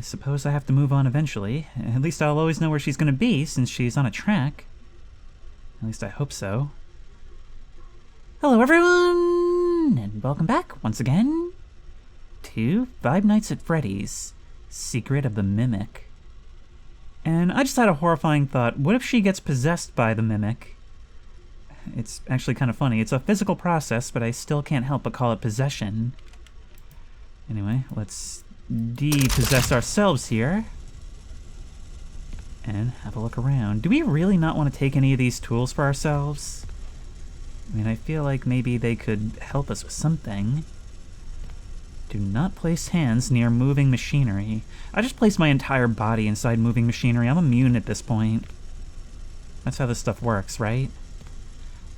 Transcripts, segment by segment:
I suppose I have to move on eventually. At least I'll always know where she's gonna be since she's on a track. At least I hope so. Hello everyone! And welcome back, once again, to Five Nights at Freddy's Secret of the Mimic. And I just had a horrifying thought. What if she gets possessed by the Mimic? It's actually kind of funny. It's a physical process, but I still can't help but call it possession. Anyway, let's depossess ourselves here. And have a look around. Do we really not want to take any of these tools for ourselves? I mean, I feel like maybe they could help us with something. Do not place hands near moving machinery. I just placed my entire body inside moving machinery. I'm immune at this point. That's how this stuff works, right?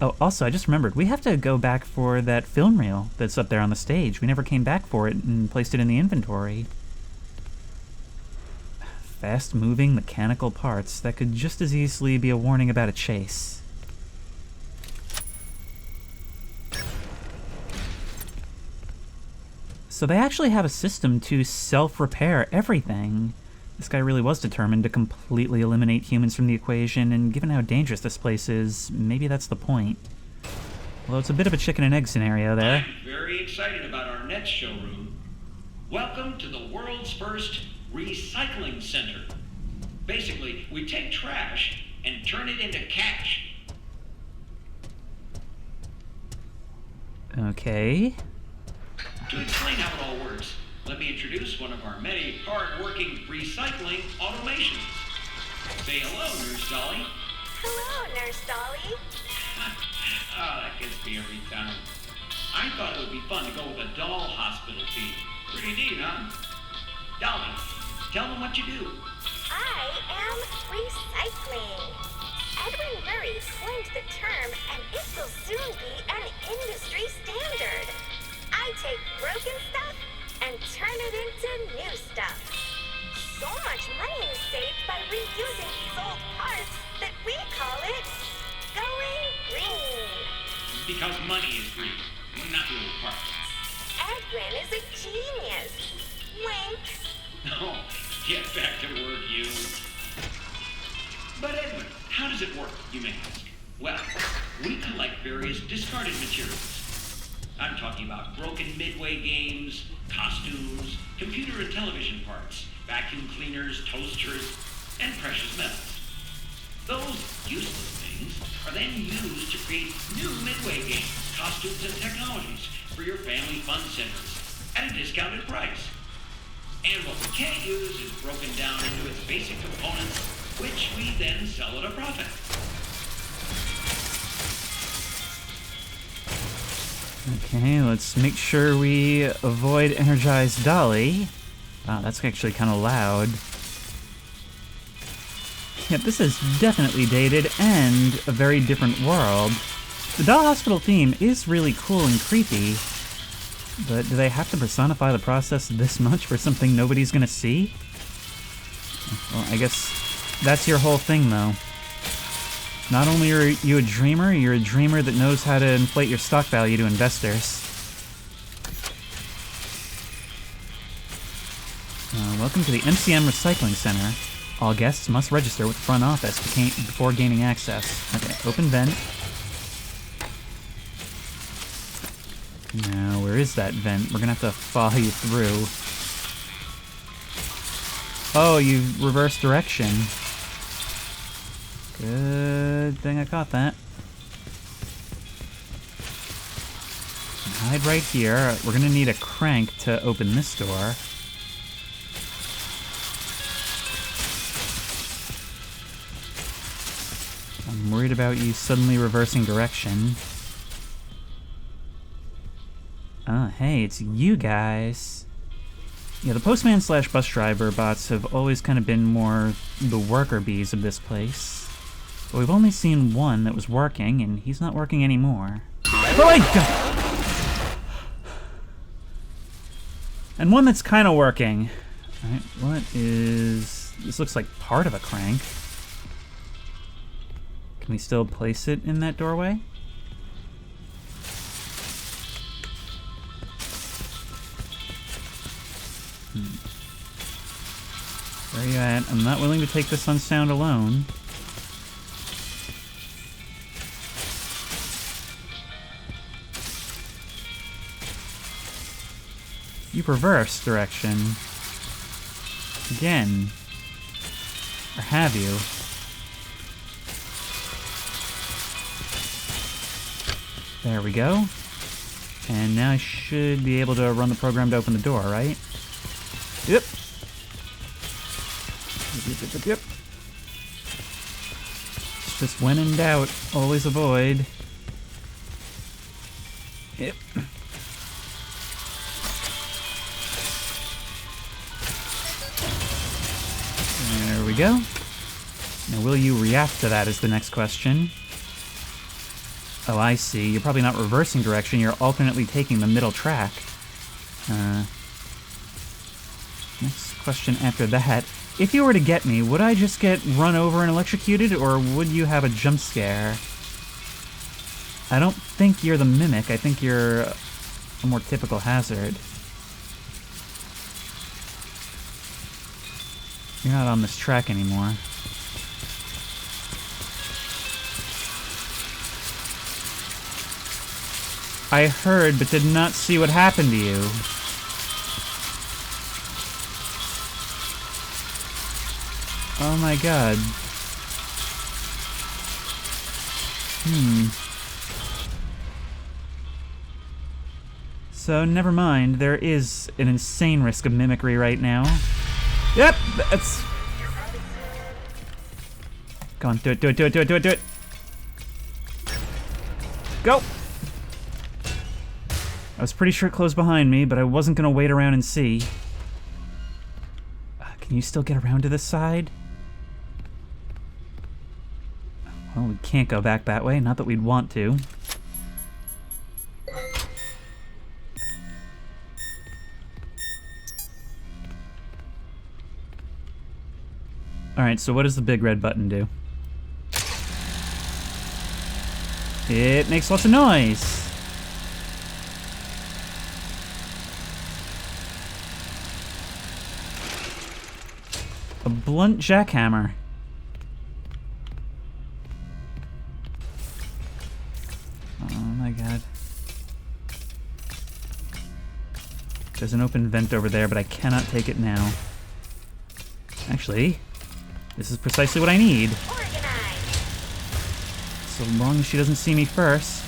Oh, also, I just remembered, we have to go back for that film reel that's up there on the stage. We never came back for it and placed it in the inventory. Fast-moving mechanical parts. That could just as easily be a warning about a chase. So they actually have a system to self-repair everything. This guy really was determined to completely eliminate humans from the equation, and given how dangerous this place is, maybe that's the point. Although it's a bit of a chicken and egg scenario there. I'm very excited about our next showroom. Welcome to the world's first recycling center. Basically, we take trash and turn it into cash. Okay. To explain how it all works, let me introduce one of our many hard-working recycling automations. Say hello, Nurse Dolly. Hello, Nurse Dolly. Oh, that gets me every time. I thought it would be fun to go with a doll hospital theme. Pretty neat, huh? Dolly, tell them what you do. I am recycling. Edwin Murray coined the term, and it will soon be an industry standard. I take broken stuff and turn it into new stuff. So much money is saved by reusing these old parts that we call it going green. Because money is green, not the old parts. Edwin is a genius. Wink. Oh, get back to work, you. But Edwin, how does it work, you may ask? Well, we collect various discarded materials. I'm talking about broken Midway games, costumes, computer and television parts, vacuum cleaners, toasters, and precious metals. Those useless things are then used to create new Midway games, costumes, and technologies for your family fun centers at a discounted price. And what we can't use is broken down into its basic components, which we then sell at a profit. Okay, let's make sure we avoid Energized Dolly. Wow, that's actually kind of loud. Yep, this is definitely dated and a very different world. The Doll Hospital theme is really cool and creepy, but do they have to personify the process this much for something nobody's gonna see? Well, I guess that's your whole thing, though. Not only are you a dreamer, you're a dreamer that knows how to inflate your stock value to investors. Welcome to the MCM Recycling Center. All guests must register with the front office before gaining access. Okay, open vent. Now, where is that vent? We're gonna have to follow you through. Oh, you reversed direction. Good thing I caught that. Hide right here. We're gonna need a crank to open this door. I'm worried about you suddenly reversing direction. Oh, hey, it's you guys. Yeah, the postman slash bus driver bots have always kind of been more the worker bees of this place. But we've only seen one that was working, and he's not working anymore. Oh my god! And one that's kind of working. Alright, what is... This looks like part of a crank. Can we still place it in that doorway? Where are you at? I'm not willing to take this on sound alone. You reverse direction. Again. Or have you? There we go. And now I should be able to run the program to open the door, right? Yep. Yep. It's just when in doubt, always avoid. Yep. There we go. Now, will you react to that is the next question. Oh, I see. You're probably not reversing direction. You're alternately taking the middle track. Next question after that. If you were to get me, would I just get run over and electrocuted, or would you have a jump scare? I don't think you're the mimic. I think you're a more typical hazard. You're not on this track anymore. I heard, but did not see what happened to you. Oh my god. So, never mind. There is an insane risk of mimicry right now. Yep, that's... Come on, do it, do it, do it, do it, do it, do it! Go! I was pretty sure it closed behind me, but I wasn't gonna wait around and see. Can you still get around to this side? Well, we can't go back that way, not that we'd want to. Alright, so what does the big red button do? It makes lots of noise! A blunt jackhammer. Oh my god. There's an open vent over there, but I cannot take it now. Actually, this is precisely what I need. So long as she doesn't see me first.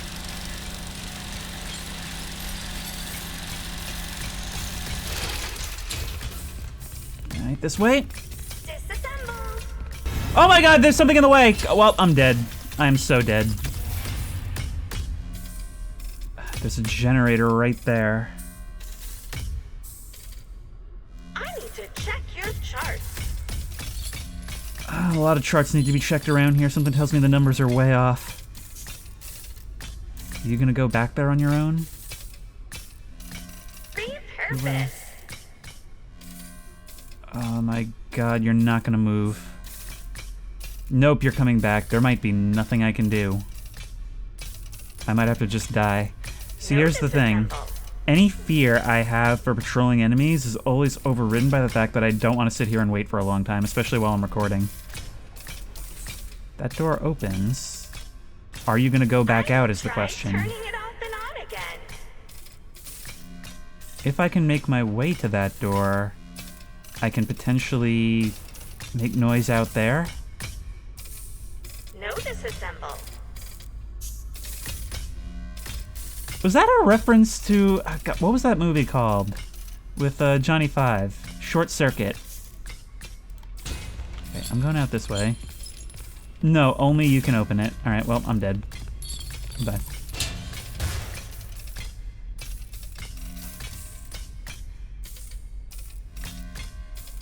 Alright, this way. Oh my god, there's something in the way! Well, I'm dead. I'm so dead. There's a generator right there. I need to check your charts. A lot of charts need to be checked around here. Something tells me the numbers are way off. Are you gonna go back there on your own? Repurpose. Oh my god, you're not gonna move. Nope, you're coming back. There might be nothing I can do. I might have to just die. See, here's the thing. Any fear I have for patrolling enemies is always overridden by the fact that I don't want to sit here and wait for a long time, especially while I'm recording. That door opens. Are you gonna go back out is the question. Turning it off and on again. If I can make my way to that door, I can potentially make noise out there. No disassemble. Was that a reference to... God, what was that movie called? With Johnny Five. Short Circuit. Okay, I'm going out this way. No, only you can open it. Alright, well, I'm dead. Bye.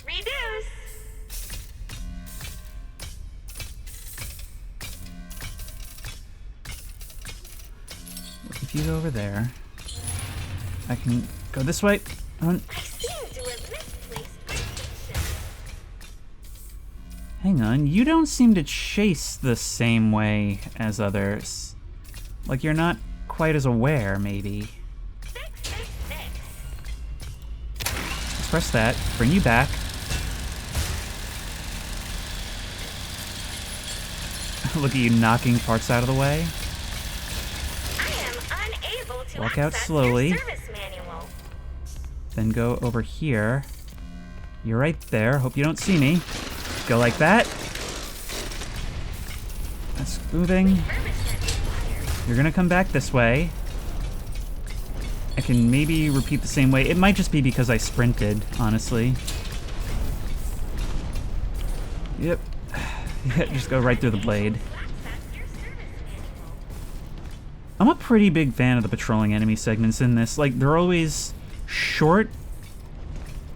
Reduce. If you go over there, I can go this way. Run. I seem to have misplaced my station. Hang on, you don't seem to chase the same way as others. Like you're not quite as aware, maybe. 666. Let's press that, bring you back. Look at you knocking parts out of the way. I am unable to Walk out access slowly. your service manual. Then go over here. You're right there. Hope you don't see me. Go like that. That's moving. You're gonna come back this way. I can maybe repeat the same way. It might just be because I sprinted, honestly. Yep. Yeah, just go right through the blade. I'm a pretty big fan of the patrolling enemy segments in this. Like, they're always short,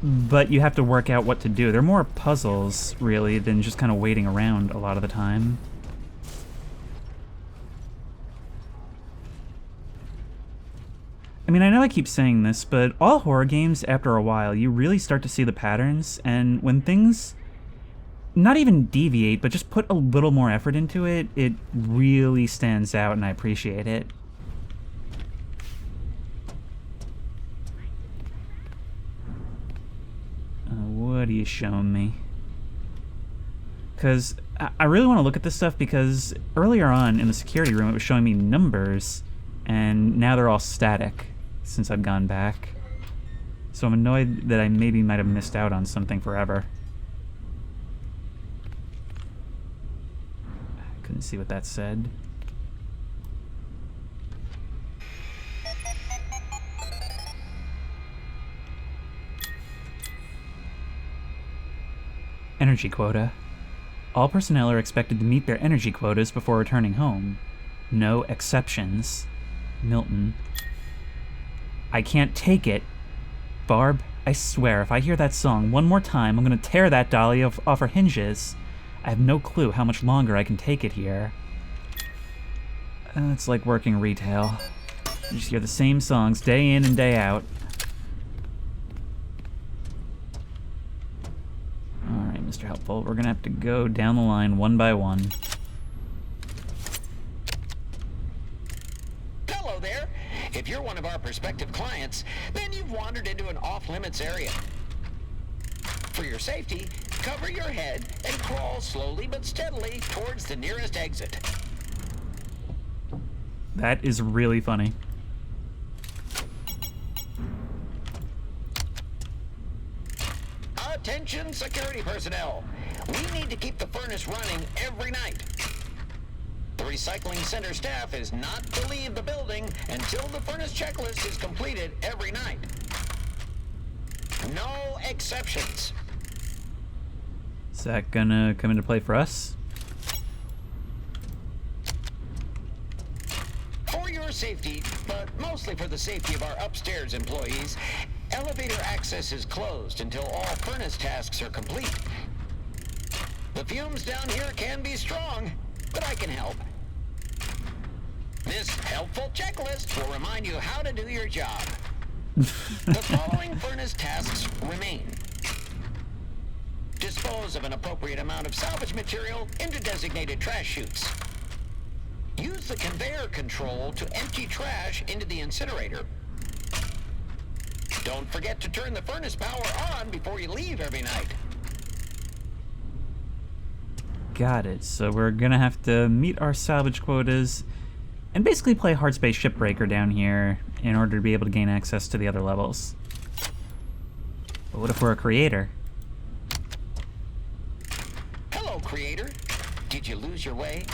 but you have to work out what to do. They're more puzzles, really, than just kind of waiting around a lot of the time. I mean, I know I keep saying this, but all horror games, after a while, you really start to see the patterns, and when things not even deviate, but just put a little more effort into it, it really stands out, and I appreciate it. What are you showing me? Because I really want to look at this stuff, because earlier on in the security room, it was showing me numbers, and now they're all static since I've gone back. So I'm annoyed that I maybe might have missed out on something forever. I couldn't see what that said. Energy quota. All personnel are expected to meet their energy quotas before returning home. No exceptions. Milton. I can't take it. Barb, I swear, if I hear that song one more time, I'm gonna tear that dolly off her hinges. I have no clue how much longer I can take it here. It's like working retail. You just hear the same songs day in and day out. Alright, Mr. Helpful, we're gonna have to go down the line one by one. Hello there. If you're one of our prospective clients, then you've wandered into an off-limits area. For your safety, cover your head and crawl slowly but steadily towards the nearest exit. That is really funny. Attention, security personnel. We need to keep the furnace running every night. The recycling center staff is not to leave the building until the furnace checklist is completed every night. No exceptions. Is that gonna come into play for us? For your safety, but mostly for the safety of our upstairs employees, elevator access is closed until all furnace tasks are complete. The fumes down here can be strong, but I can help. This helpful checklist will remind you how to do your job. The following furnace tasks remain. Dispose of an appropriate amount of salvage material into designated trash chutes. Use the conveyor control to empty trash into the incinerator. Don't forget to turn the furnace power on before you leave every night. Got it. So we're gonna have to meet our salvage quotas and basically play Hard Space Shipbreaker down here in order to be able to gain access to the other levels. But what if we're a creator? Hello, creator. Did you lose your way?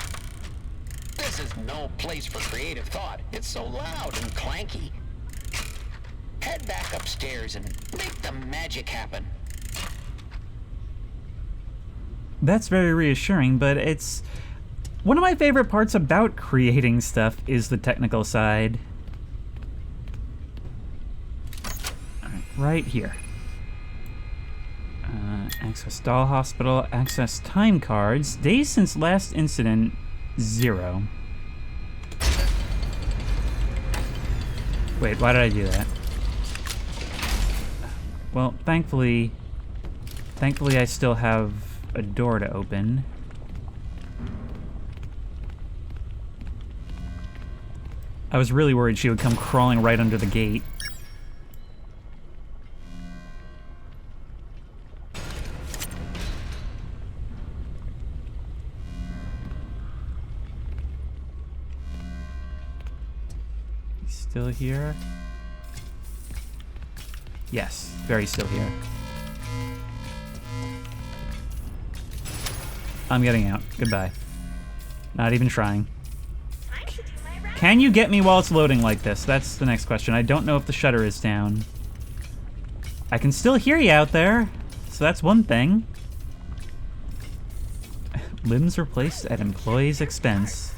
This is no place for creative thought. It's so loud and clanky. Head back upstairs and make the magic happen. That's very reassuring, but it's... One of my favorite parts about creating stuff is the technical side. Alright, right here. Access doll hospital, access time cards. Days since last incident, 0. Wait, why did I do that? Well, thankfully I still have a door to open. I was really worried she would come crawling right under the gate. Still here? Yes, very still here. I'm getting out. Goodbye. Not even trying. Time to do my rounds. Can you get me while it's loading like this? That's the next question. I don't know if the shutter is down. I can still hear you out there, so that's one thing. Limbs replaced at employee's expense.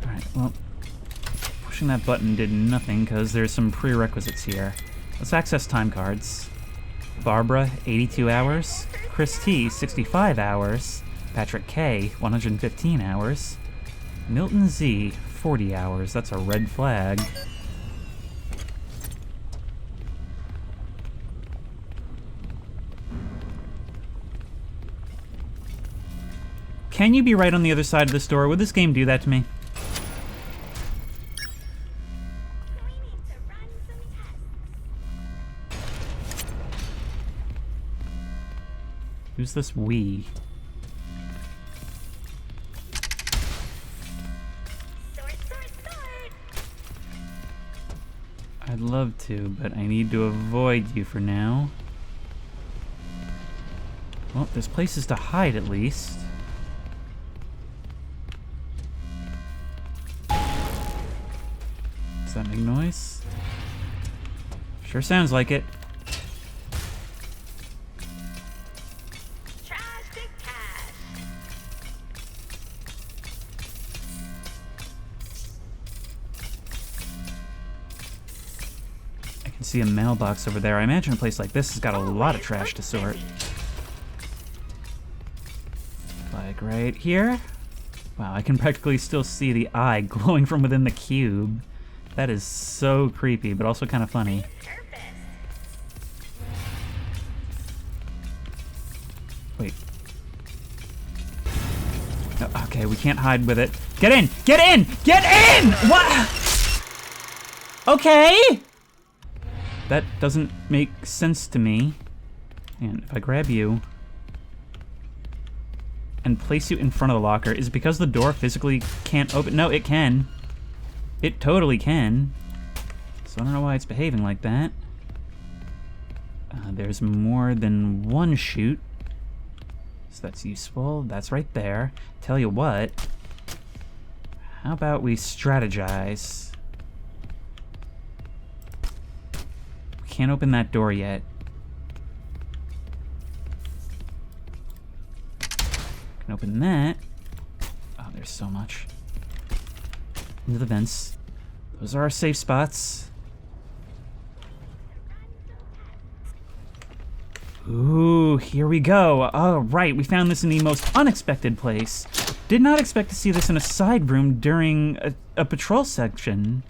Alright, well, pushing that button did nothing because there's some prerequisites here. Let's access time cards. Barbara, 82 hours. Chris T, 65 hours. Patrick K, 115 hours. Milton Z, 40 hours. That's a red flag. Can you be right on the other side of this door? Would this game do that to me? We need to run some tests. Who's this we? Sort, sort, sort. I'd love to, but I need to avoid you for now. Well, there's places to hide at least. Does that make noise? Sure sounds like it. Trash to cash. I can see a mailbox over there. I imagine a place like this has got a lot of trash to sort. Like right here. Wow, I can practically still see the eye glowing from within the cube. That is so creepy, but also kind of funny. Purpose. Wait. Oh, okay, we can't hide with it. Get in! Get in! Get in! What? Okay! That doesn't make sense to me. And if I grab you and place you in front of the locker, is it because the door physically can't open? No, it can. It totally can. So I don't know why it's behaving like that. There's more than one chute. So that's useful. That's right there. Tell you what. How about we strategize? We can't open that door yet. Can open that. Oh, there's so much. Into the vents. Those are our safe spots. Ooh, here we go. All right, we found this in the most unexpected place. Did not expect to see this in a side room during a patrol section.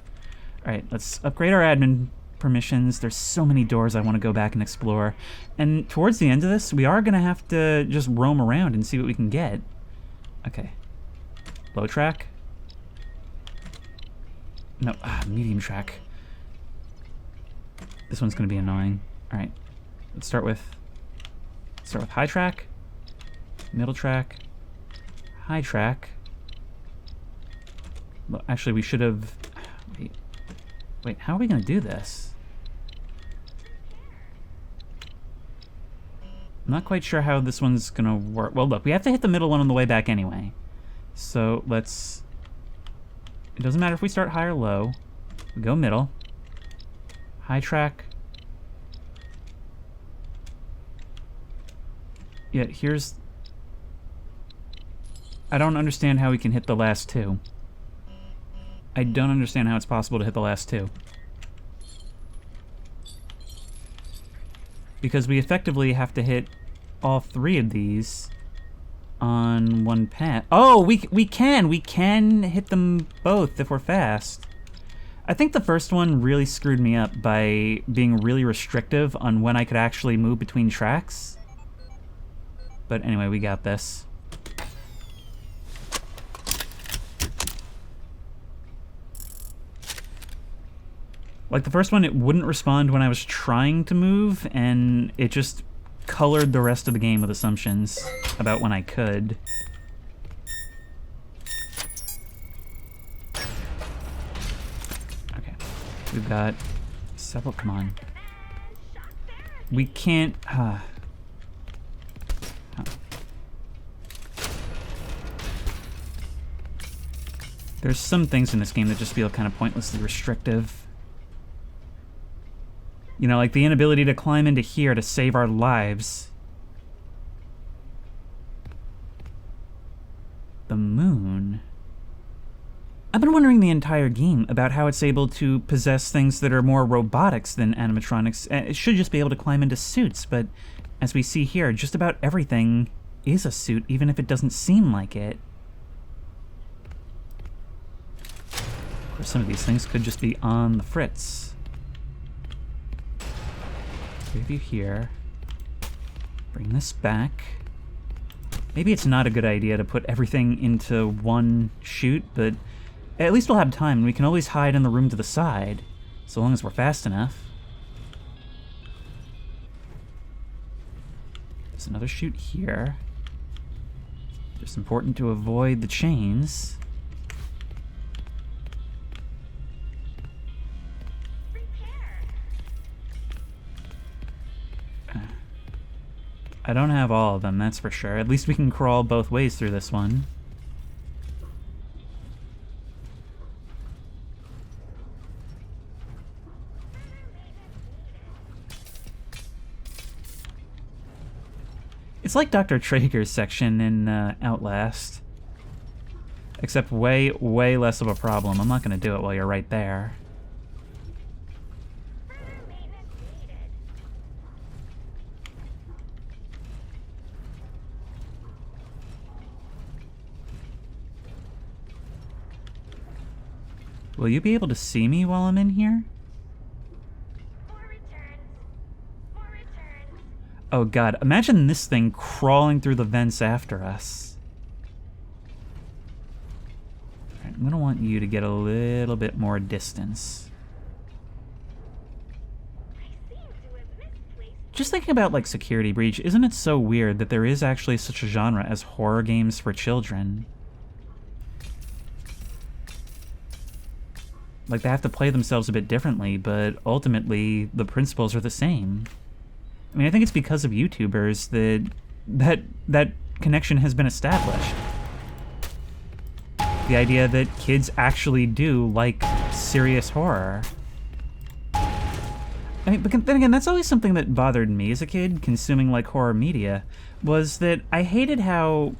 All right, let's upgrade our admin permissions. There's so many doors I want to go back and explore. And towards the end of this, we are going to have to just roam around and see what we can get. Okay. Low track. No, medium track. This one's gonna be annoying. Alright. Let's start with high track, middle track, high track. Well, actually we should have wait, how are we gonna do this? I'm not quite sure how this one's gonna work. Well, look, we have to hit the middle one on the way back anyway. So let's... It doesn't matter if we start high or low. We go middle. High track. Yeah, here's... I don't understand how we can hit the last two. I don't understand how it's possible to hit the last two. Because we effectively have to hit all three of these on one path. Oh, we can hit them both if we're fast. I think the first one really screwed me up by being really restrictive on when I could actually move between tracks. But anyway, we got this. Like the first one, it wouldn't respond when I was trying to move, and it just colored the rest of the game with assumptions about when I could. we've got several. Come on. We can't... There's some things in this game that just feel kind of pointlessly restrictive. You know, like the inability to climb into here to save our lives. The moon. I've been wondering the entire game about how it's able to possess things that are more robotics than animatronics. It should just be able to climb into suits, but as we see here, just about everything is a suit, even if it doesn't seem like it. Of course, some of these things could just be on the fritz. 3 of you here. Bring this back. Maybe it's not a good idea to put everything into one chute, but at least we'll have time, and we can always hide in the room to the side, so long as we're fast enough. There's another chute here. Just important to avoid the chains. I don't have all of them, that's for sure. At least we can crawl both ways through this one. It's like Dr. Traeger's section in Outlast. Except way, way less of a problem. I'm not going to do it while you're right there. Will you be able to see me while I'm in here? Oh god, imagine this thing crawling through the vents after us. Alright, I'm gonna want you to get a little bit more distance. Just thinking about, like, Security Breach, isn't it so weird that there is actually such a genre as horror games for children? Like, they have to play themselves a bit differently, but ultimately, the principles are the same. I mean, I think it's because of YouTubers that connection has been established. The idea that kids actually do like serious horror. I mean, but then again, that's always something that bothered me as a kid, consuming, like, horror media, was that I hated how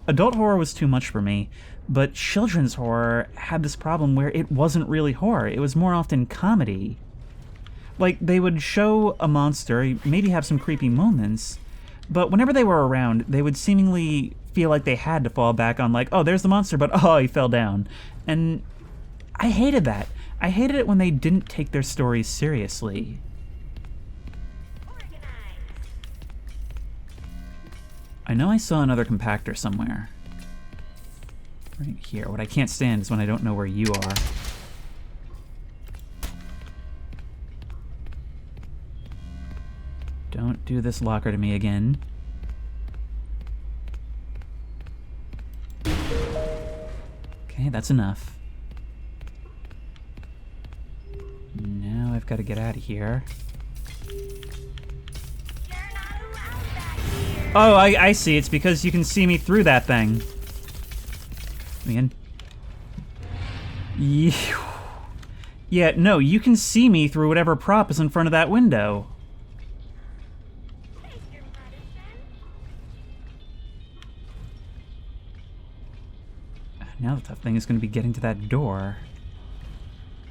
adult horror was too much for me, but children's horror had this problem where it wasn't really horror. It was more often comedy. Like, they would show a monster, maybe have some creepy moments, but whenever they were around, they would seemingly feel like they had to fall back on, like, oh, there's the monster, but oh, he fell down. And I hated that. I hated it when they didn't take their stories seriously. I know I saw another compactor somewhere. Right here. What I can't stand is when I don't know where you are. Don't do this locker to me again. Okay, that's enough. Now I've got to get out of here. Oh, I see. It's because you can see me through that thing. Again. Yeah, no, you can see me through whatever prop is in front of that window. Now the tough thing is going to be getting to that door.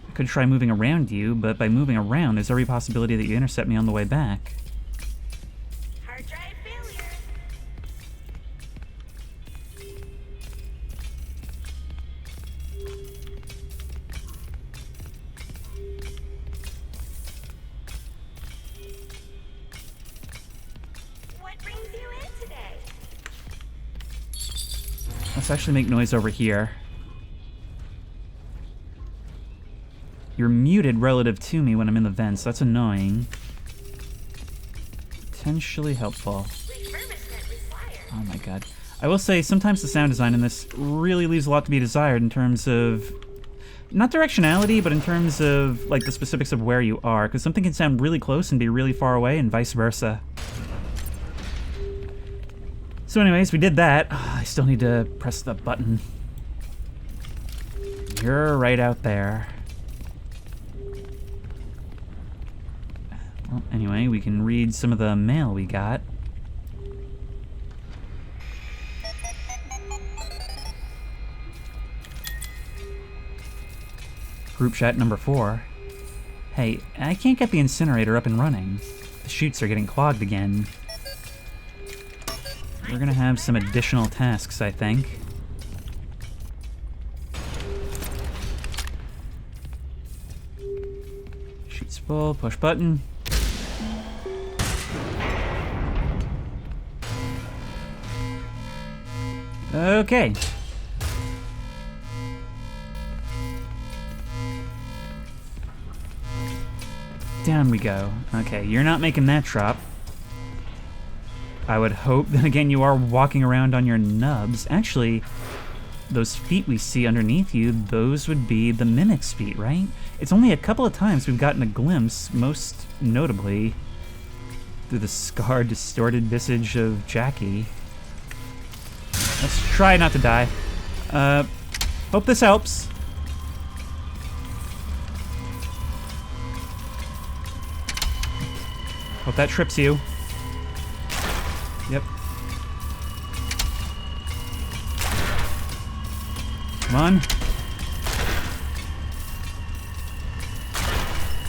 I could try moving around you, but by moving around, there's every possibility that you intercept me on the way back. Hard drive failure. What brings you in today? Let's actually make noise over here. You're muted relative to me when I'm in the vents. That's annoying. Potentially helpful. Refurbishment required. Oh my god. I will say, sometimes the sound design in this really leaves a lot to be desired in terms of Not directionality, but in terms of, like, the specifics of where you are, because something can sound really close and be really far away, and vice versa. So anyways, we did that. I still need to press the button. You're right out there. Well, anyway, we can read some of the mail we got. Group chat number 4. Hey, I can't get the incinerator up and running. The chutes are getting clogged again. We're gonna have some additional tasks, I think. Chutes full, push button. Okay. Down we go. Okay, you're not making that drop. I would hope. Then again, you are walking around on your nubs. Actually, those feet we see underneath you, those would be the Mimic's feet, right? It's only a couple of times we've gotten a glimpse, most notably through the scarred, distorted visage of Jackie. Let's try not to die. Hope this helps. Hope that trips you. Yep. Come on.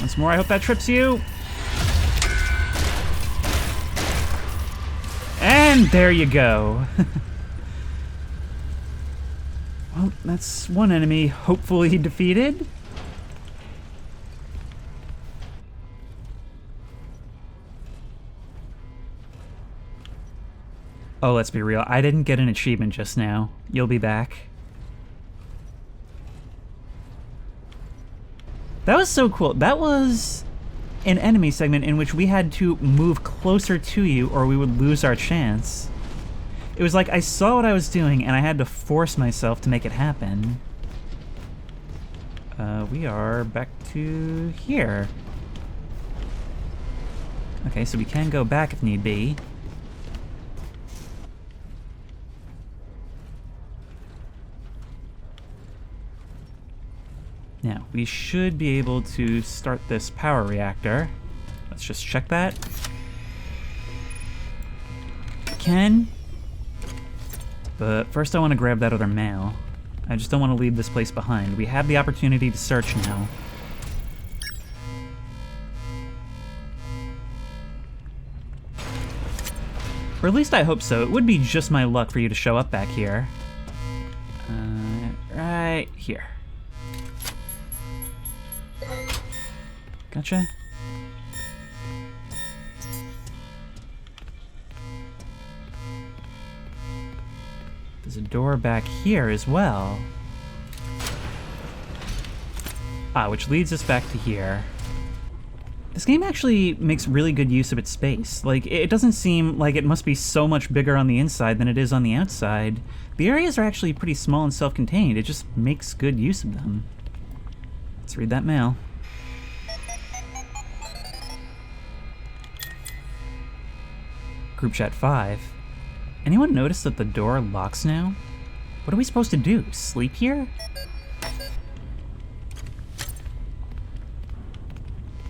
Once more, I hope that trips you. And there you go. Well, that's one enemy hopefully defeated. Oh, let's be real. I didn't get an achievement just now. You'll be back. That was so cool. That was an enemy segment in which we had to move closer to you or we would lose our chance. It was like I saw what I was doing and I had to force myself to make it happen. We are back to here. Okay, so we can go back if need be. Now, we should be able to start this power reactor. Let's just check that. Can. But first I want to grab that other mail. I just don't want to leave this place behind. We have the opportunity to search now. Or at least I hope so. It would be just my luck for you to show up back here. Right here. Gotcha. There's a door back here as well. Which leads us back to here. This game actually makes really good use of its space. Like, it doesn't seem like it must be so much bigger on the inside than it is on the outside. The areas are actually pretty small and self-contained. It just makes good use of them. Let's read that mail. Group chat 5. Anyone notice that the door locks now? What are we supposed to do? Sleep here?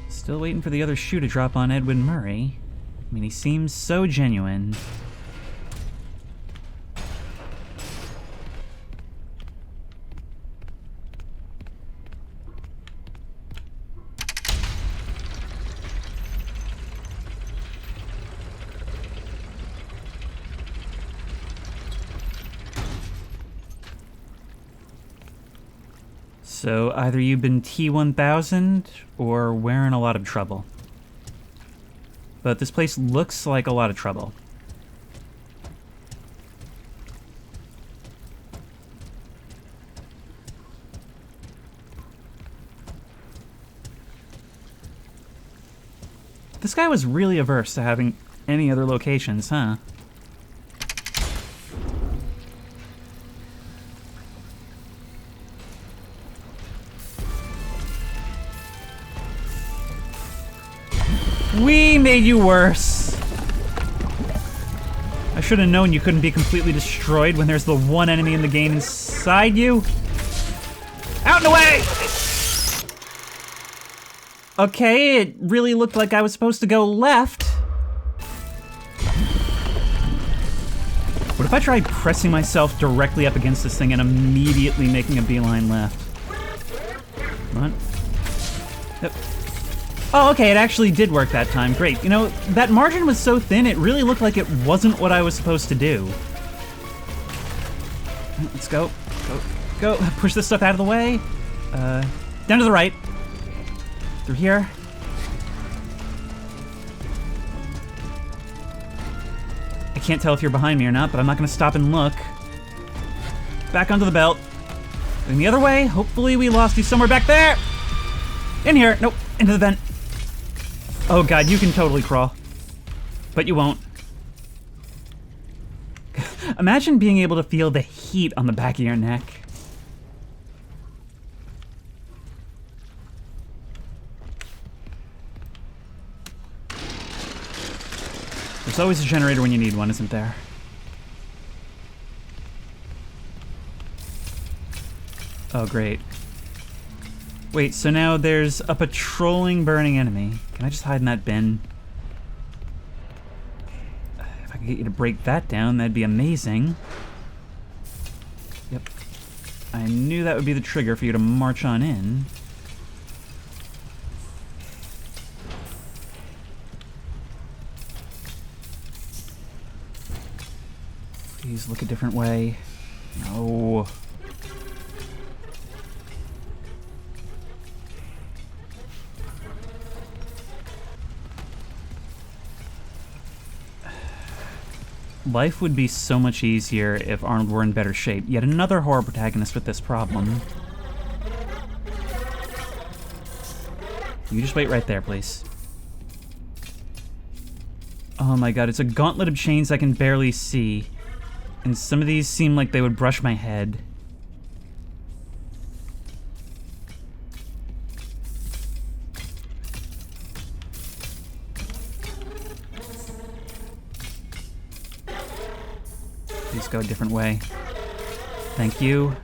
Still waiting for the other shoe to drop on Edwin Murray. I mean, he seems so genuine. So either you've been T-1000 or we're in a lot of trouble. But this place looks like a lot of trouble. This guy was really averse to having any other locations, huh? made you worse. I should have known you couldn't be completely destroyed when there's the one enemy in the game inside you. Out and away! Okay, it really looked like I was supposed to go left. What if I tried pressing myself directly up against this thing and immediately making a beeline left? Come on. Yep. Oh, okay, it actually did work that time. Great. You know, that margin was so thin, it really looked like it wasn't what I was supposed to do. Let's go. Go. Push this stuff out of the way. Down to the right. Through here. I can't tell if you're behind me or not, but I'm not gonna stop and look. Back onto the belt. Going the other way. Hopefully we lost you somewhere back there. In here. Nope. Into the vent. Oh god, you can totally crawl. But you won't. Imagine being able to feel the heat on the back of your neck. There's always a generator when you need one, isn't there? Oh, great. Wait, so now there's a patrolling burning enemy. Can I just hide in that bin? If I could get you to break that down, that'd be amazing. Yep. I knew that would be the trigger for you to march on in. Please look a different way. No. Life would be so much easier if Arnold were in better shape. Yet another horror protagonist with this problem. You just wait right there, please. Oh my god, it's a gauntlet of chains I can barely see. And some of these seem like they would brush my head. Please go a different way. Thank you.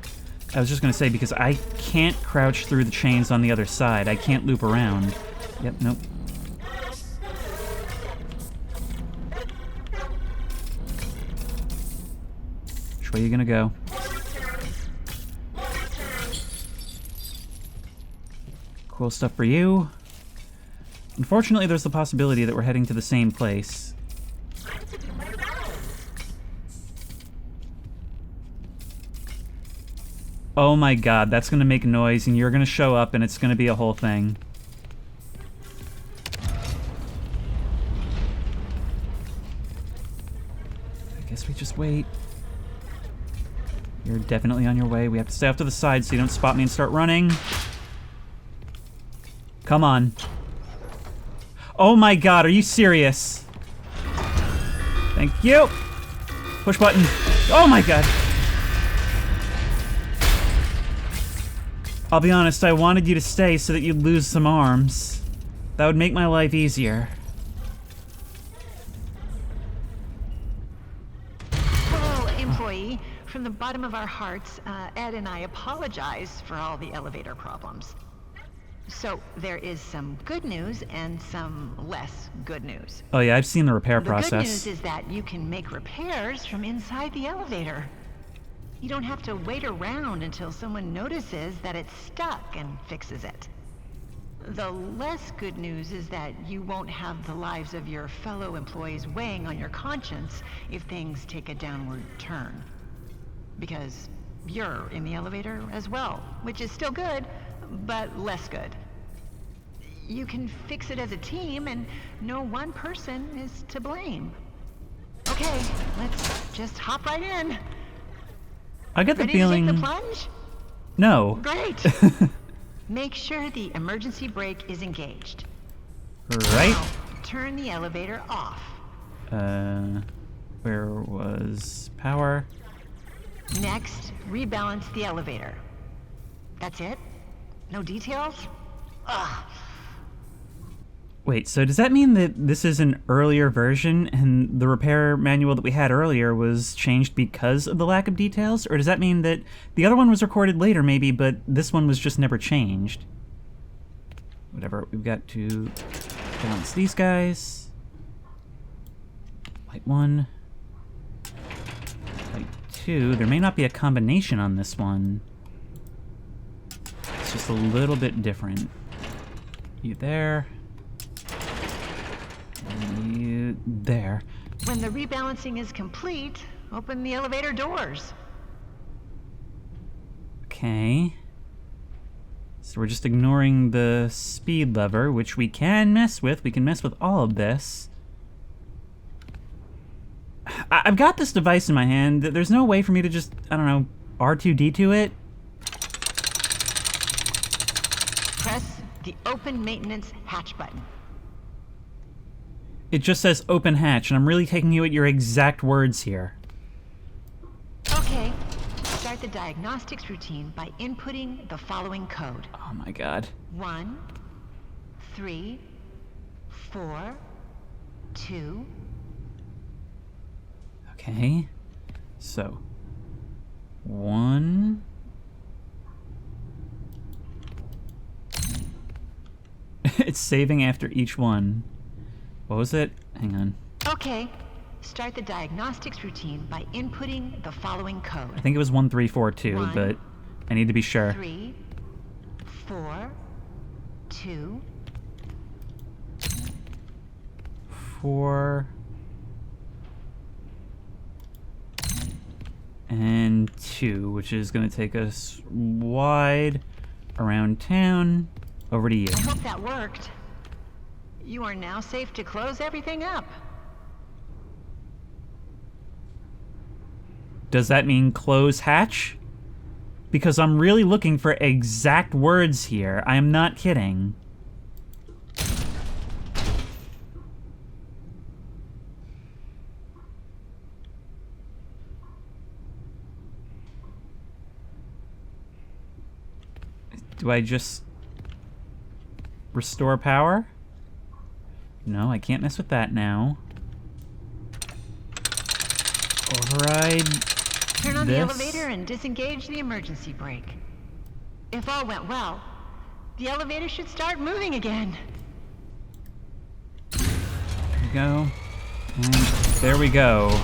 I was just gonna say, because I can't crouch through the chains on the other side. I can't loop around. Yep, nope. Which way are you gonna go? Cool stuff for you. Unfortunately, there's the possibility that we're heading to the same place. Oh my god, that's gonna make noise and you're gonna show up and it's gonna be a whole thing. I guess we just wait. You're definitely on your way. We have to stay off to the side so you don't spot me and start running. Come on. Oh my god, are you serious? Thank you. Push button. Oh my god. I'll be honest, I wanted you to stay so that you'd lose some arms. That would make my life easier. Hello, employee. From the bottom of our hearts, Ed and I apologize for all the elevator problems. So, there is some good news and some less good news. Oh yeah, I've seen the repair process. The good news is that you can make repairs from inside the elevator. You don't have to wait around until someone notices that it's stuck and fixes it. The less good news is that you won't have the lives of your fellow employees weighing on your conscience if things take a downward turn. Because you're in the elevator as well, which is still good, but less good. You can fix it as a team, and no one person is to blame. Okay, let's just hop right in. I get the Ready feeling... to take the plunge? No. Great. Make sure the emergency brake is engaged. Right? Now, turn the elevator off. Where was power? Next, rebalance the elevator. That's it? No details? Ugh. Wait, so does that mean that this is an earlier version and the repair manual that we had earlier was changed because of the lack of details? Or does that mean that the other one was recorded later maybe, but this one was just never changed? Whatever, we've got to balance these guys. Light 1. Light 2. There may not be a combination on this one. It's just a little bit different. You there. And you there. When the rebalancing is complete, open the elevator doors. Okay. So we're just ignoring the speed lever, which we can mess with. We can mess with all of this. I've got this device in my hand. There's no way for me to just, I don't know, R2-D2 it. Press the open maintenance hatch button. It just says open hatch, and I'm really taking you at your exact words here. Okay. Start the diagnostics routine by inputting the following code. Oh my god. 1, 3, 4, 2. Okay. So. 1. It's saving after each one. What was it? Hang on. Okay. Start the diagnostics routine by inputting the following code. I think it was 1342, 1, but I need to be sure. 3, 4, 2. 4 and 2, which is going to take us wide around town. Over to you. I hope that worked. You are now safe to close everything up. Does that mean close hatch? Because I'm really looking for exact words here. I am not kidding. Do I just restore power? No, I can't mess with that now. Override. Turn on the this. elevator and disengage the emergency brake. If all went well, the elevator should start moving again. There we go. And there we go.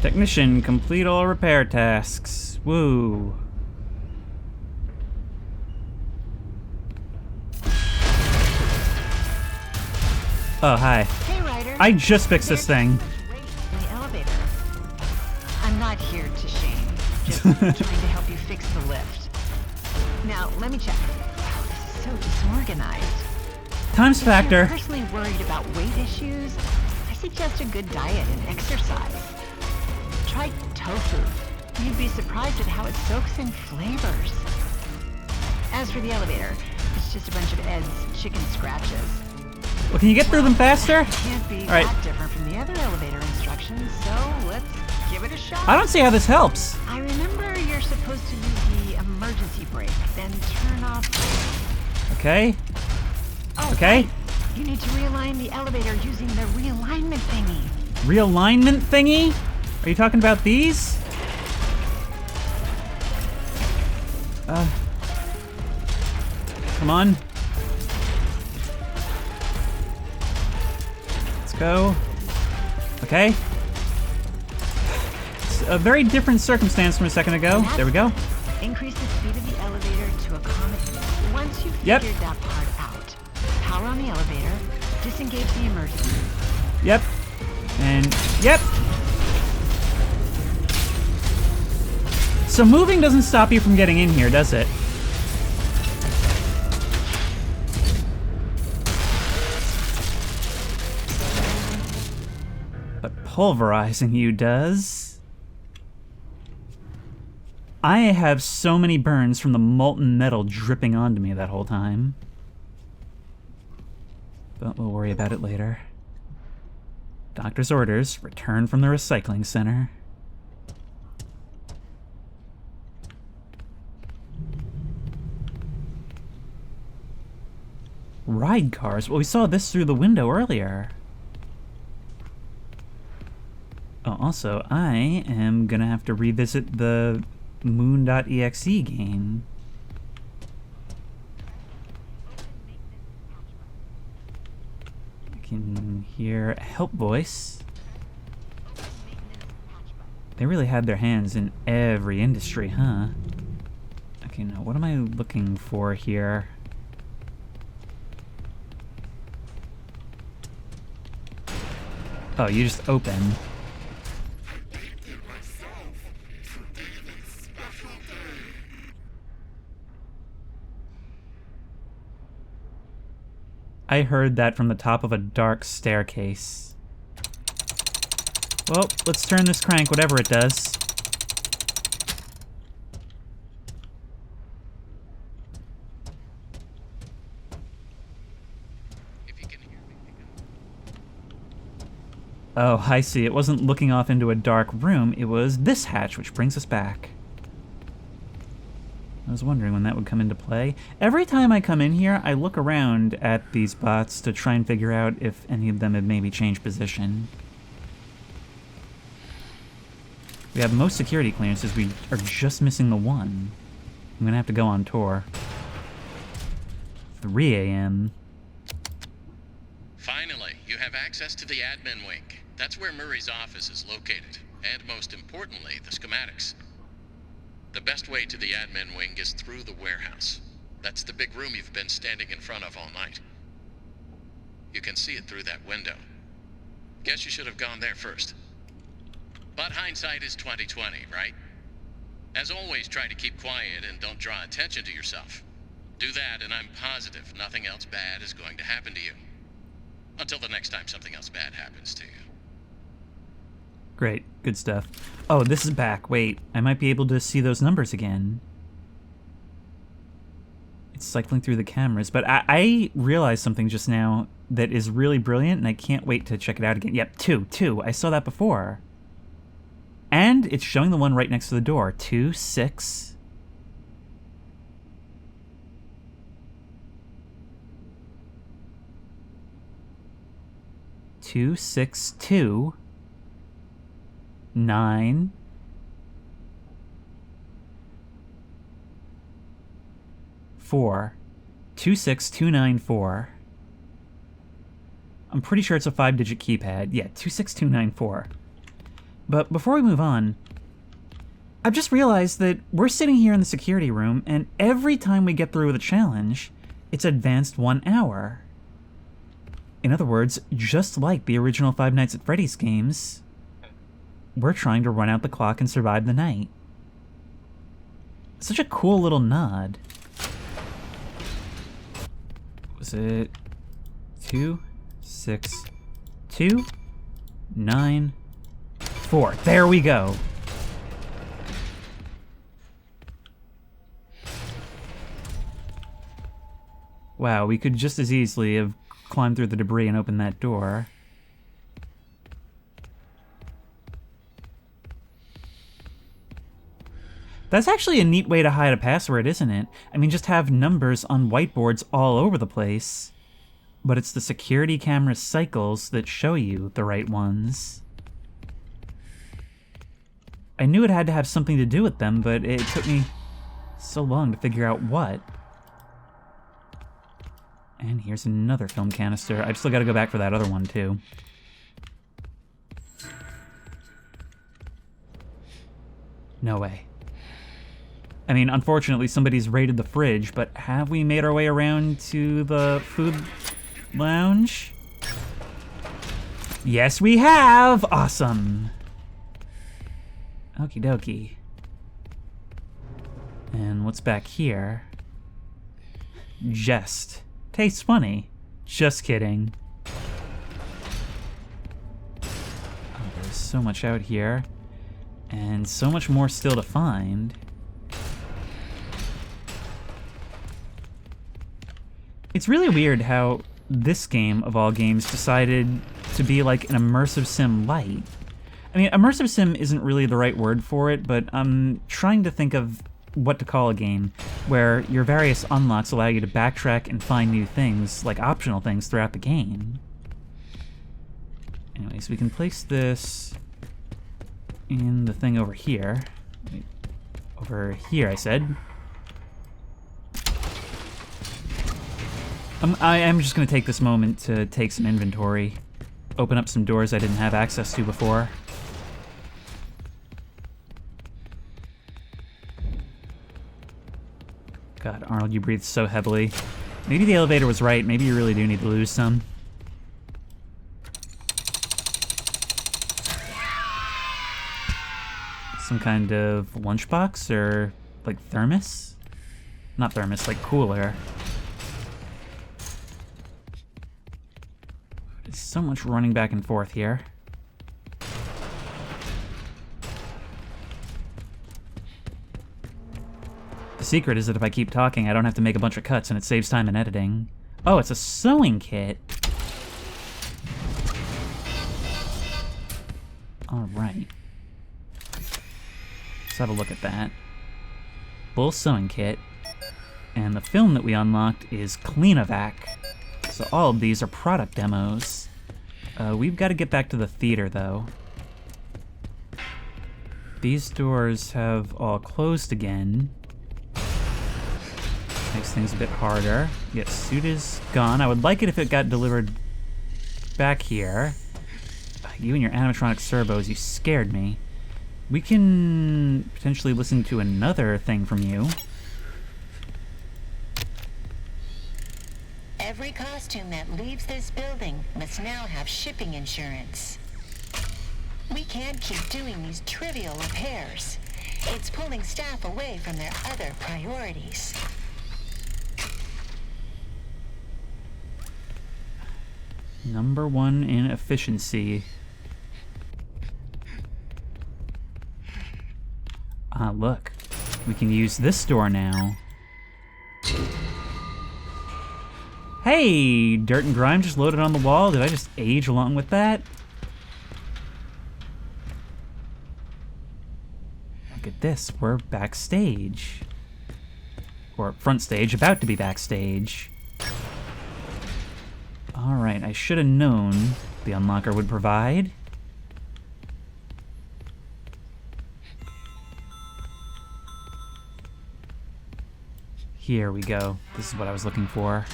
Technician, complete all repair tasks. Woo. Oh, hi. Hey, Ryder. I just fixed this thing. Wait in the elevator. I'm not here to shame. Just trying to help you fix the lift. Now, let me check. Wow, this is so disorganized. Times If you're factor. personally worried about weight issues, I suggest a good diet and exercise. Try tofu. You'd be surprised at how it soaks in flavors. As for the elevator, it's just a bunch of Ed's chicken scratches. Well, can you get through them faster? It can't be All right. that different from the other elevator instructions, so let's give it a shot. I don't see how this helps. I remember you're supposed to use the emergency brake, then turn off. Okay. Oh, Okay. right. You need to realign the elevator using the realignment thingy. Realignment thingy? Are you talking about these? Come on. Let's go. Okay. It's a very different circumstance from a second ago. There we go. Increase the speed of the elevator to accommodate. Once you've Yep. figured that part out, power on the elevator, disengage the emergency. Yep. And yep. So moving doesn't stop you from getting in here, does it? But pulverizing you does. I have so many burns from the molten metal dripping onto me that whole time. But we'll worry about it later. Doctor's orders, return from the recycling center. Ride cars? Well, we saw this through the window earlier. Oh, also, I am gonna have to revisit the Moon.exe game. I can hear a help voice. They really had their hands in every industry, huh? Okay, now what am I looking for here? Oh, you just open. I heard that from the top of a dark staircase. Well, let's turn this crank, whatever it does. Oh, I see. It wasn't looking off into a dark room. It was this hatch, which brings us back. I was wondering when that would come into play. Every time I come in here, I look around at these bots to try and figure out if any of them have maybe changed position. We have most security clearances. We are just missing the one. I'm gonna have to go on tour. 3 a.m. Finally, you have access to the admin wing. That's where Murray's office is located, and most importantly, the schematics. The best way to the admin wing is through the warehouse. That's the big room you've been standing in front of all night. You can see it through that window. Guess you should have gone there first. But hindsight is 20/20, right? As always, try to keep quiet and don't draw attention to yourself. Do that, and I'm positive nothing else bad is going to happen to you. Until the next time something else bad happens to you. Great, good stuff. Oh, this is back. Wait, I might be able to see those numbers again. It's cycling through the cameras, but I realized something just now that is really brilliant, and I can't wait to check it out again. Yep, two. I saw that before. And it's showing the one right next to the door. 2, 6. Two, 6, 2, 9, 4, 2, 6, 2, 9, 4. I'm pretty sure it's a 5-digit keypad. Yeah, 2, 6, 2, 9, 4. But before we move on, I've just realized that we're sitting here in the security room, and every time we get through with a challenge, it's advanced 1 hour. In other words, just like the original Five Nights at Freddy's games, we're trying to run out the clock and survive the night. Such a cool little nod. Was it 2, 6, 2, 9, 4? There we go. Wow, we could just as easily have climbed through the debris and opened that door. That's actually a neat way to hide a password, isn't it? I mean, just have numbers on whiteboards all over the place. But it's the security camera cycles that show you the right ones. I knew it had to have something to do with them, but it took me so long to figure out what. And here's another film canister. I've still got to go back for that other one, too. No way. I mean, unfortunately, somebody's raided the fridge, but have we made our way around to the food lounge? Yes, we have! Awesome. Okie dokie. And what's back here? Jest. Tastes funny. Just kidding. Oh, there's so much out here. And so much more still to find. It's really weird how this game, of all games, decided to be like an immersive sim light. I mean, immersive sim isn't really the right word for it, but I'm trying to think of what to call a game, where your various unlocks allow you to backtrack and find new things, like optional things, throughout the game. Anyways, we can place this in the thing over here. Wait, over here, I said. I am just going to take this moment to take some inventory, open up some doors I didn't have access to before. God, Arnold, you breathe so heavily. Maybe the elevator was right. Maybe you really do need to lose some. Some kind of lunchbox or, like, thermos? Not thermos, like cooler. There's so much running back and forth here. The secret is that if I keep talking, I don't have to make a bunch of cuts and it saves time in editing. Oh, it's a sewing kit. Alright. Let's have a look at that. Full sewing kit. And the film that we unlocked is Cleanovac. So all of these are product demos. We've got to get back to the theater, though. These doors have all closed again. Makes things a bit harder. Yet suit is gone. I would like it if it got delivered back here. You and your animatronic servos, you scared me. We can potentially listen to another thing from you. Every costume that leaves this building must now have shipping insurance. We can't keep doing these trivial repairs. It's pulling staff away from their other priorities. Number one in efficiency. Ah, look. We can use this door now. Hey! Dirt and grime just loaded on the wall. Did I just age along with that? Look at this. We're backstage. Or front stage, about to be backstage. Alright, I should have known the unlocker would provide. Here we go. This is what I was looking for.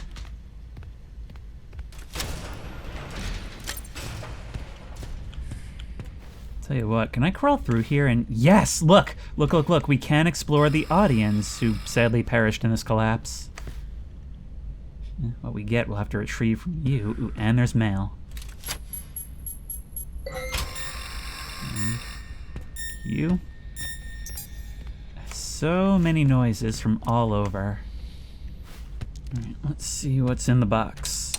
Tell you what, can I crawl through here and... Yes! Look! Look, look, look! We can explore the audience who sadly perished in this collapse. What we get, we'll have to retrieve from you. Ooh, and there's mail. And you. So many noises from all over. Alright, let's see what's in the box.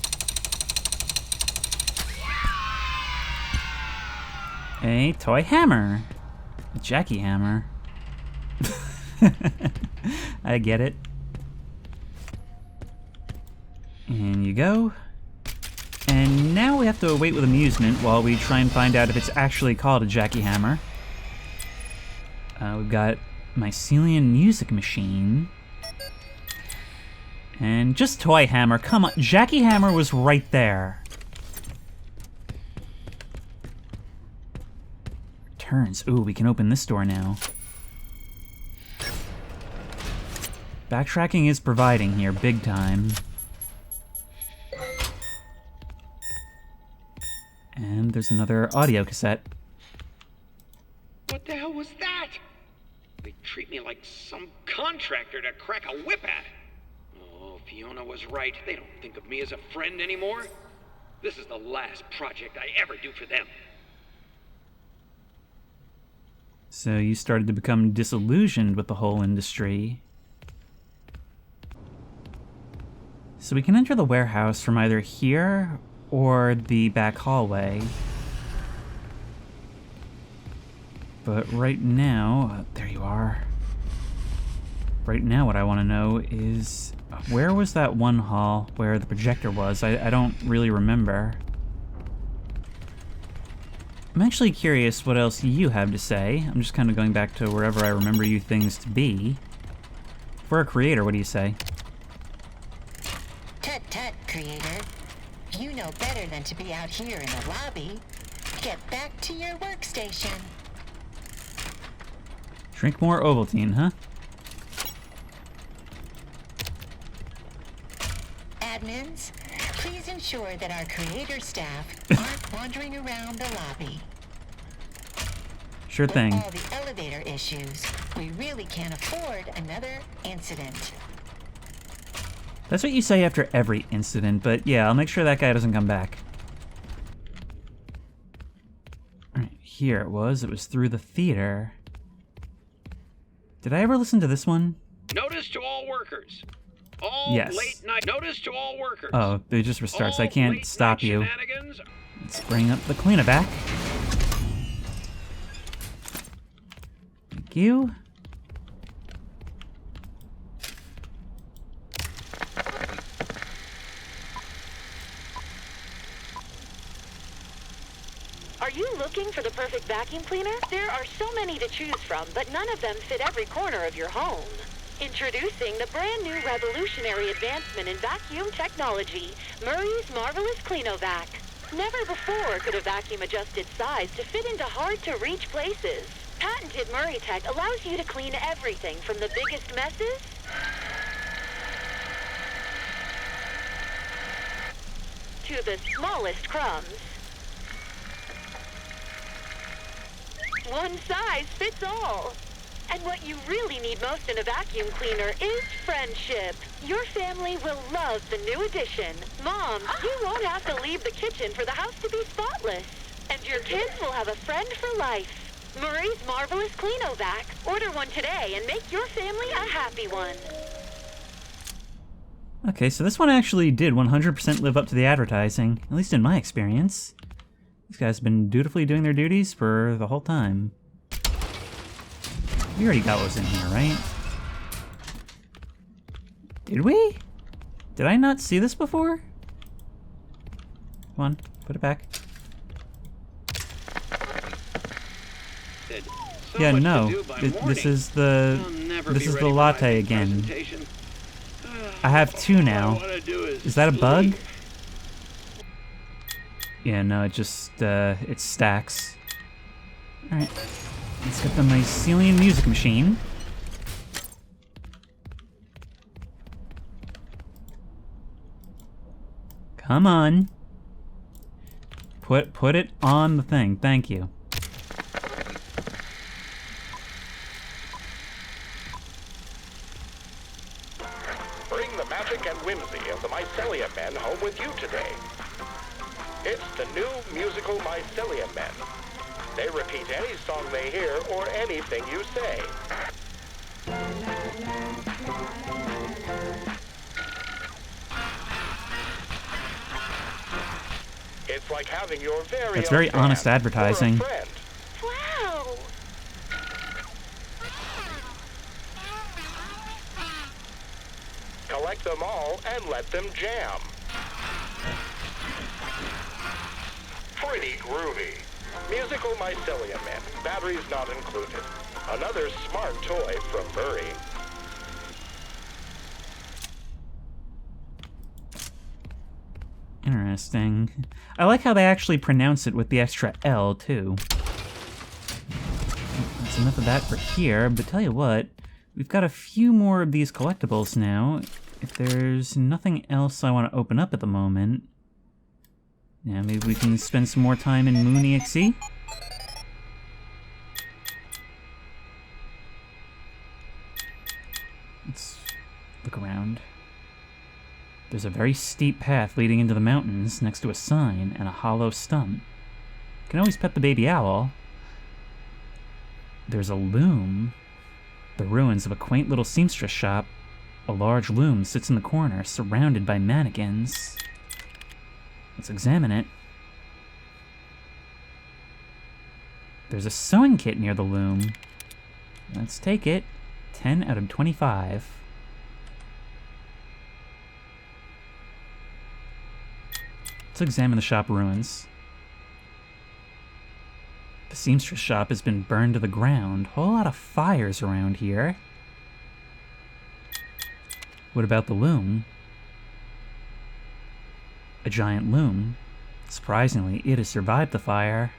A toy hammer. A Jackie hammer. I get it. In you go. And now we have to wait with amusement while we try and find out if it's actually called a Jackie hammer. We've got Mycelium music machine. And just toy hammer. Come on, Jackie hammer was right there. Turns. Ooh, we can open this door now. Backtracking is providing here, big time. And there's another audio cassette. What the hell was that? They treat me like some contractor to crack a whip at. Oh, Fiona was right. They don't think of me as a friend anymore. This is the last project I ever do for them. So you started to become disillusioned with the whole industry. So we can enter the warehouse from either here or the back hallway. But right now, there you are. Right now what I want to know is, where was that one hall where the projector was? I don't really remember. I'm actually curious what else you have to say. I'm just kind of going back to wherever I remember you things to be. For a creator, what do you say? Tut tut, creator. You know better than to be out here in the lobby. Get back to your workstation. Drink more Ovaltine, huh? Admins, please ensure that our creator staff aren't wandering around the lobby. Sure thing. With all the elevator issues, we really can't afford another incident. That's what you say after every incident, but yeah, I'll make sure that guy doesn't come back. Alright, here it was. It was through the theater. Did I ever listen to this one? Notice to all workers. All Yes. late night. Notice to all workers. Oh, it just restarts. I All can't late stop night you. shenanigans. Let's bring up the cleaner back. Thank you. Are you looking for the perfect vacuum cleaner? There are so many to choose from, but none of them fit every corner of your home. Introducing the brand new revolutionary advancement in vacuum technology, Murray's Marvelous Cleanovac. Never before could a vacuum adjust its size to fit into hard-to-reach places. Patented Murray Tech allows you to clean everything from the biggest messes to the smallest crumbs. One size fits all. And what you really need most in a vacuum cleaner is friendship. Your family will love the new addition. Mom, you won't have to leave the kitchen for the house to be spotless. And your kids will have a friend for life. Murray's Marvelous Cleanovac. Order one today and make your family a happy one. Okay, so this one actually did 100% live up to the advertising, at least in my experience. These guys have been dutifully doing their duties for the whole time. We already got what was in here, right? Did we? Did I not see this before? Come on, put it back. Yeah, no. This is the latte again. I have two now. Is that a bug? Yeah, no, it just it stacks. All right. Let's get the mycelium music machine. Come on. Put it on the thing. Thank you. Bring the magic and whimsy of the Mycelium Men home with you today. It's the new musical Mycelium Men. They repeat any song they hear or anything you say. It's like having your very That's own very band honest advertising. or a friend. Wow! Collect them all and let them jam. Pretty groovy. Musical Mycelium Men. Batteries not included. Another smart toy from Murray. Interesting. I like how they actually pronounce it with the extra L, too. That's enough of that for here, but tell you what, we've got a few more of these collectibles now. If there's nothing else I want to open up at the moment, yeah, maybe we can spend some more time in Moon.exe. Let's look around. There's a very steep path leading into the mountains next to a sign and a hollow stump. Can always pet the baby owl. There's a loom. The ruins of a quaint little seamstress shop. A large loom sits in the corner, surrounded by mannequins. Let's examine it. There's a sewing kit near the loom. Let's take it. 10 out of 25. Let's examine the shop ruins. The seamstress shop has been burned to the ground. Whole lot of fires around here. What about the loom? A giant loom. Surprisingly, it has survived the fire.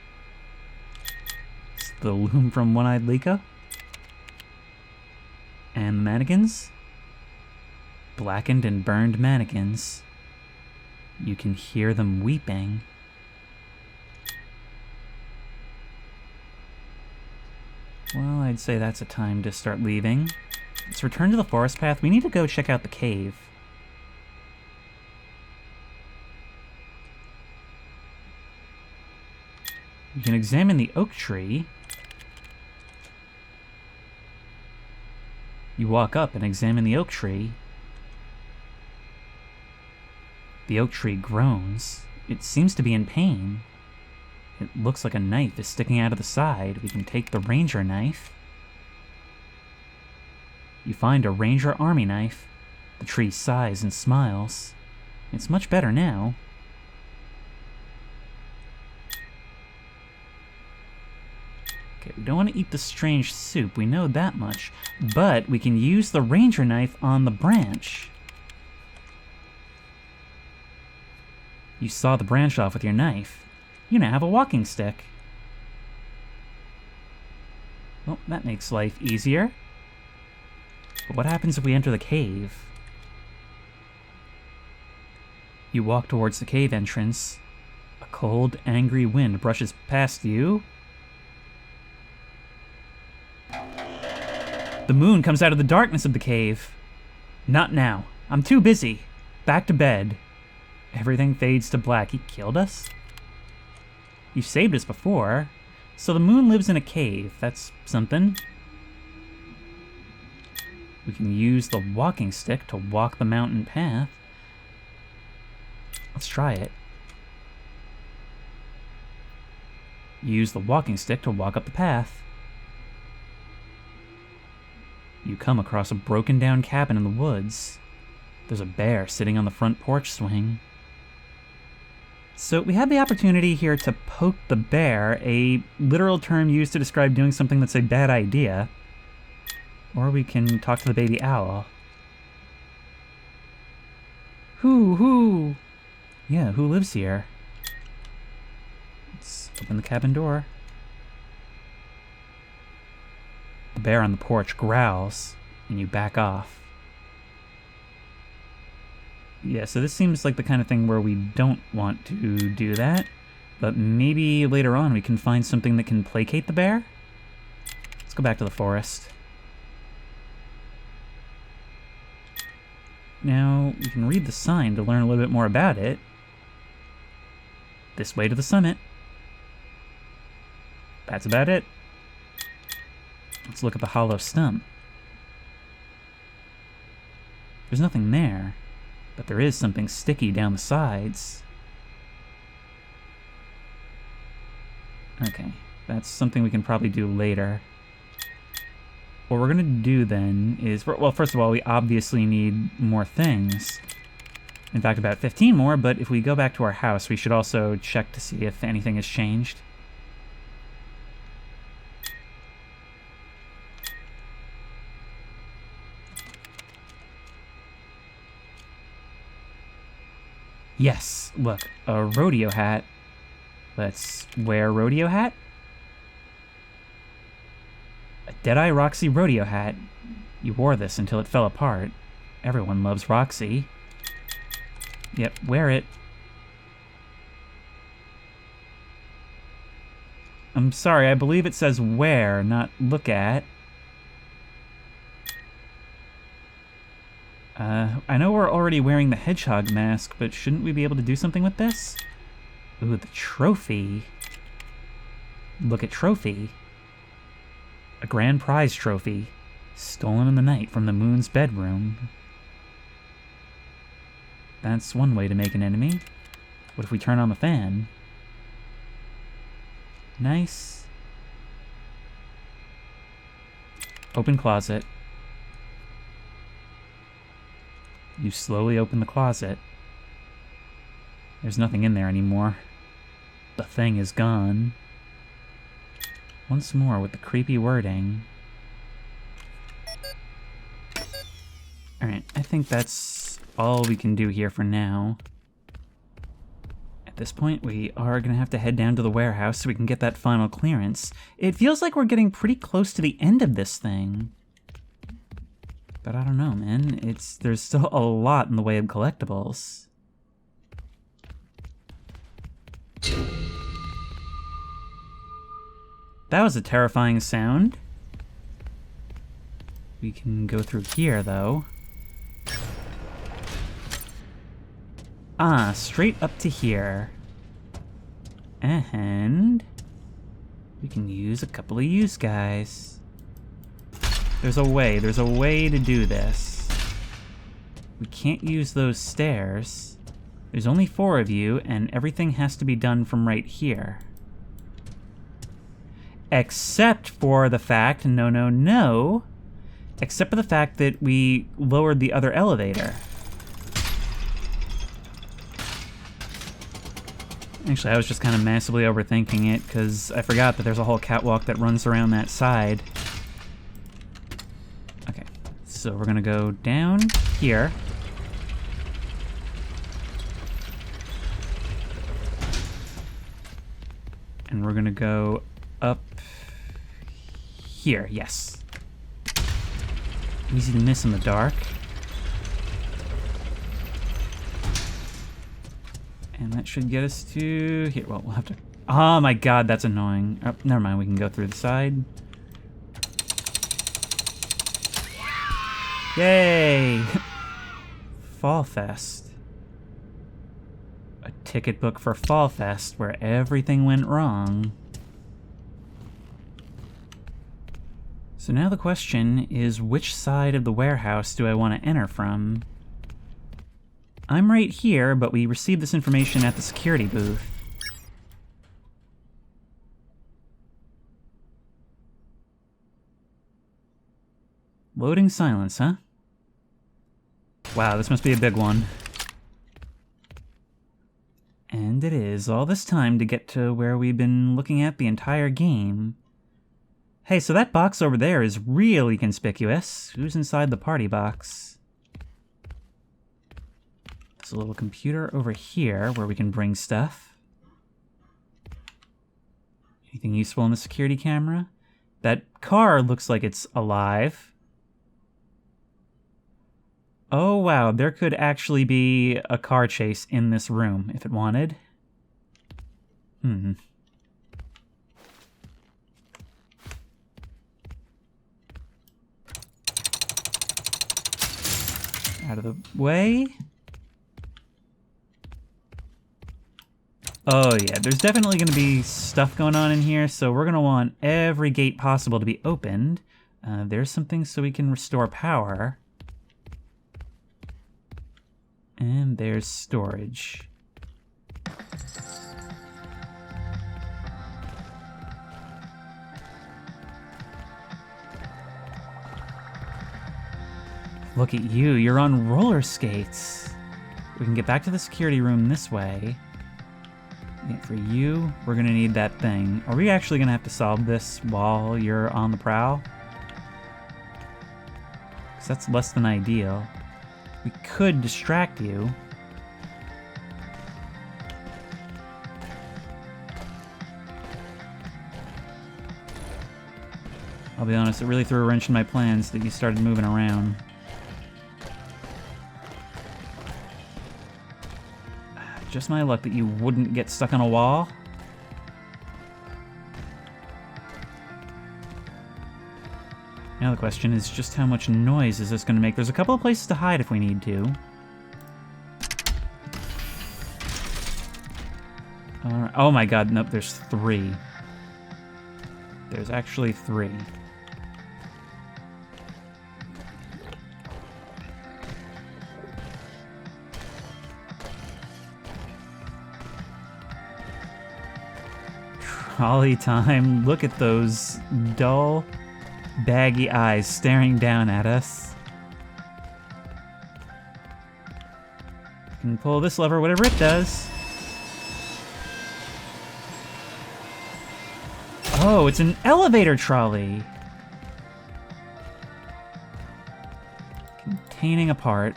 It's the loom from One-Eyed Liko. And the mannequins? Blackened and burned mannequins. You can hear them weeping. Well, I'd say that's a time to start leaving. Let's return to the forest path. We need to go check out the cave. You can examine the oak tree. You walk up and examine the oak tree. The oak tree groans. It seems to be in pain. It looks like a knife is sticking out of the side. We can take the ranger knife. You find a ranger army knife. The tree sighs and smiles. It's much better now. Okay, we don't want to eat the strange soup, we know that much. But we can use the ranger knife on the branch. You saw the branch off with your knife. You now have a walking stick. Well, that makes life easier. But what happens if we enter the cave? You walk towards the cave entrance. A cold, angry wind brushes past you. The moon comes out of the darkness of the cave. Not now. I'm too busy. Back to bed. Everything fades to black. He killed us? You saved us before. So the moon lives in a cave. That's something. We can use the walking stick to walk the mountain path. Let's try it. Use the walking stick to walk up the path. You come across a broken down cabin in the woods. There's a bear sitting on the front porch swing. So we had the opportunity here to poke the bear, a literal term used to describe doing something that's a bad idea. Or we can talk to the baby owl. Who? Yeah, who lives here? Let's open the cabin door. The bear on the porch growls, and you back off. Yeah, so this seems like the kind of thing where we don't want to do that, but maybe later on we can find something that can placate the bear? Let's go back to the forest. Now, we can read the sign to learn a little bit more about it. This way to the summit. That's about it. Let's look at the hollow stump. There's nothing there, but there is something sticky down the sides. Okay, that's something we can probably do later. What we're gonna do then is, well, first of all, we obviously need more things. In fact, about 15 more, but if we go back to our house, we should also check to see if anything has changed. Yes, look, a rodeo hat. Let's wear rodeo hat. A Deadeye Roxy rodeo hat. You wore this until it fell apart. Everyone loves Roxy. Yep, wear it. I'm sorry, I believe it says wear, not look at. I know we're already wearing the hedgehog mask, but shouldn't we be able to do something with this? Ooh, the trophy. Look at trophy. A grand prize trophy, stolen in the night from the moon's bedroom. That's one way to make an enemy. What if we turn on the fan? Nice. Open closet. You slowly open the closet. There's nothing in there anymore. The thing is gone. Once more with the creepy wording. Alright. I think that's all we can do here for now. At this point, we are going to have to head down to the warehouse so we can get that final clearance. It feels like we're getting pretty close to the end of this thing. But I don't know, man. There's still a lot in the way of collectibles. That was a terrifying sound. We can go through here, though. Ah, straight up to here. And we can use a couple of use guys. There's a way to do this. We can't use those stairs. There's only 4 of you, and everything has to be done from right here. Except for the fact, no, except for the fact that we lowered the other elevator. Actually, I was just kind of massively overthinking it, because I forgot that there's a whole catwalk that runs around that side. Okay, so we're gonna go down here. And we're gonna go up here, yes. Easy to miss in the dark. And that should get us to here. Well, we'll have to... Oh my god, that's annoying. Oh, never mind, we can go through the side. Yay! Fall Fest. A ticket book for Fall Fest where everything went wrong. So now the question is, which side of the warehouse do I want to enter from? I'm right here, but we received this information at the security booth. Loading silence, huh? Wow, this must be a big one. And it is all this time to get to where we've been looking at the entire game. Hey, so that box over there is really conspicuous. Who's inside the party box? There's a little computer over here where we can bring stuff. Anything useful in the security camera? That car looks like it's alive. Oh wow, there could actually be a car chase in this room if it wanted. Out of the way. Oh yeah, there's definitely going to be stuff going on in here, so we're going to want every gate possible to be opened. There's something so we can restore power. And there's storage. Look at you, you're on roller skates. We can get back to the security room this way. Yeah, for you, we're gonna need that thing. Are we actually gonna have to solve this while you're on the prowl? Because that's less than ideal. We could distract you. I'll be honest, it really threw a wrench in my plans that you started moving around. Just my luck that you wouldn't get stuck on a wall. Now the question is just how much noise is this going to make? There's a couple of places to hide if we need to. Alright. Oh my god, nope, there's 3. There's actually 3. Trolley time. Look at those dull, baggy eyes staring down at us. Can pull this lever, whatever it does. Oh, it's an elevator trolley. Can painting apart.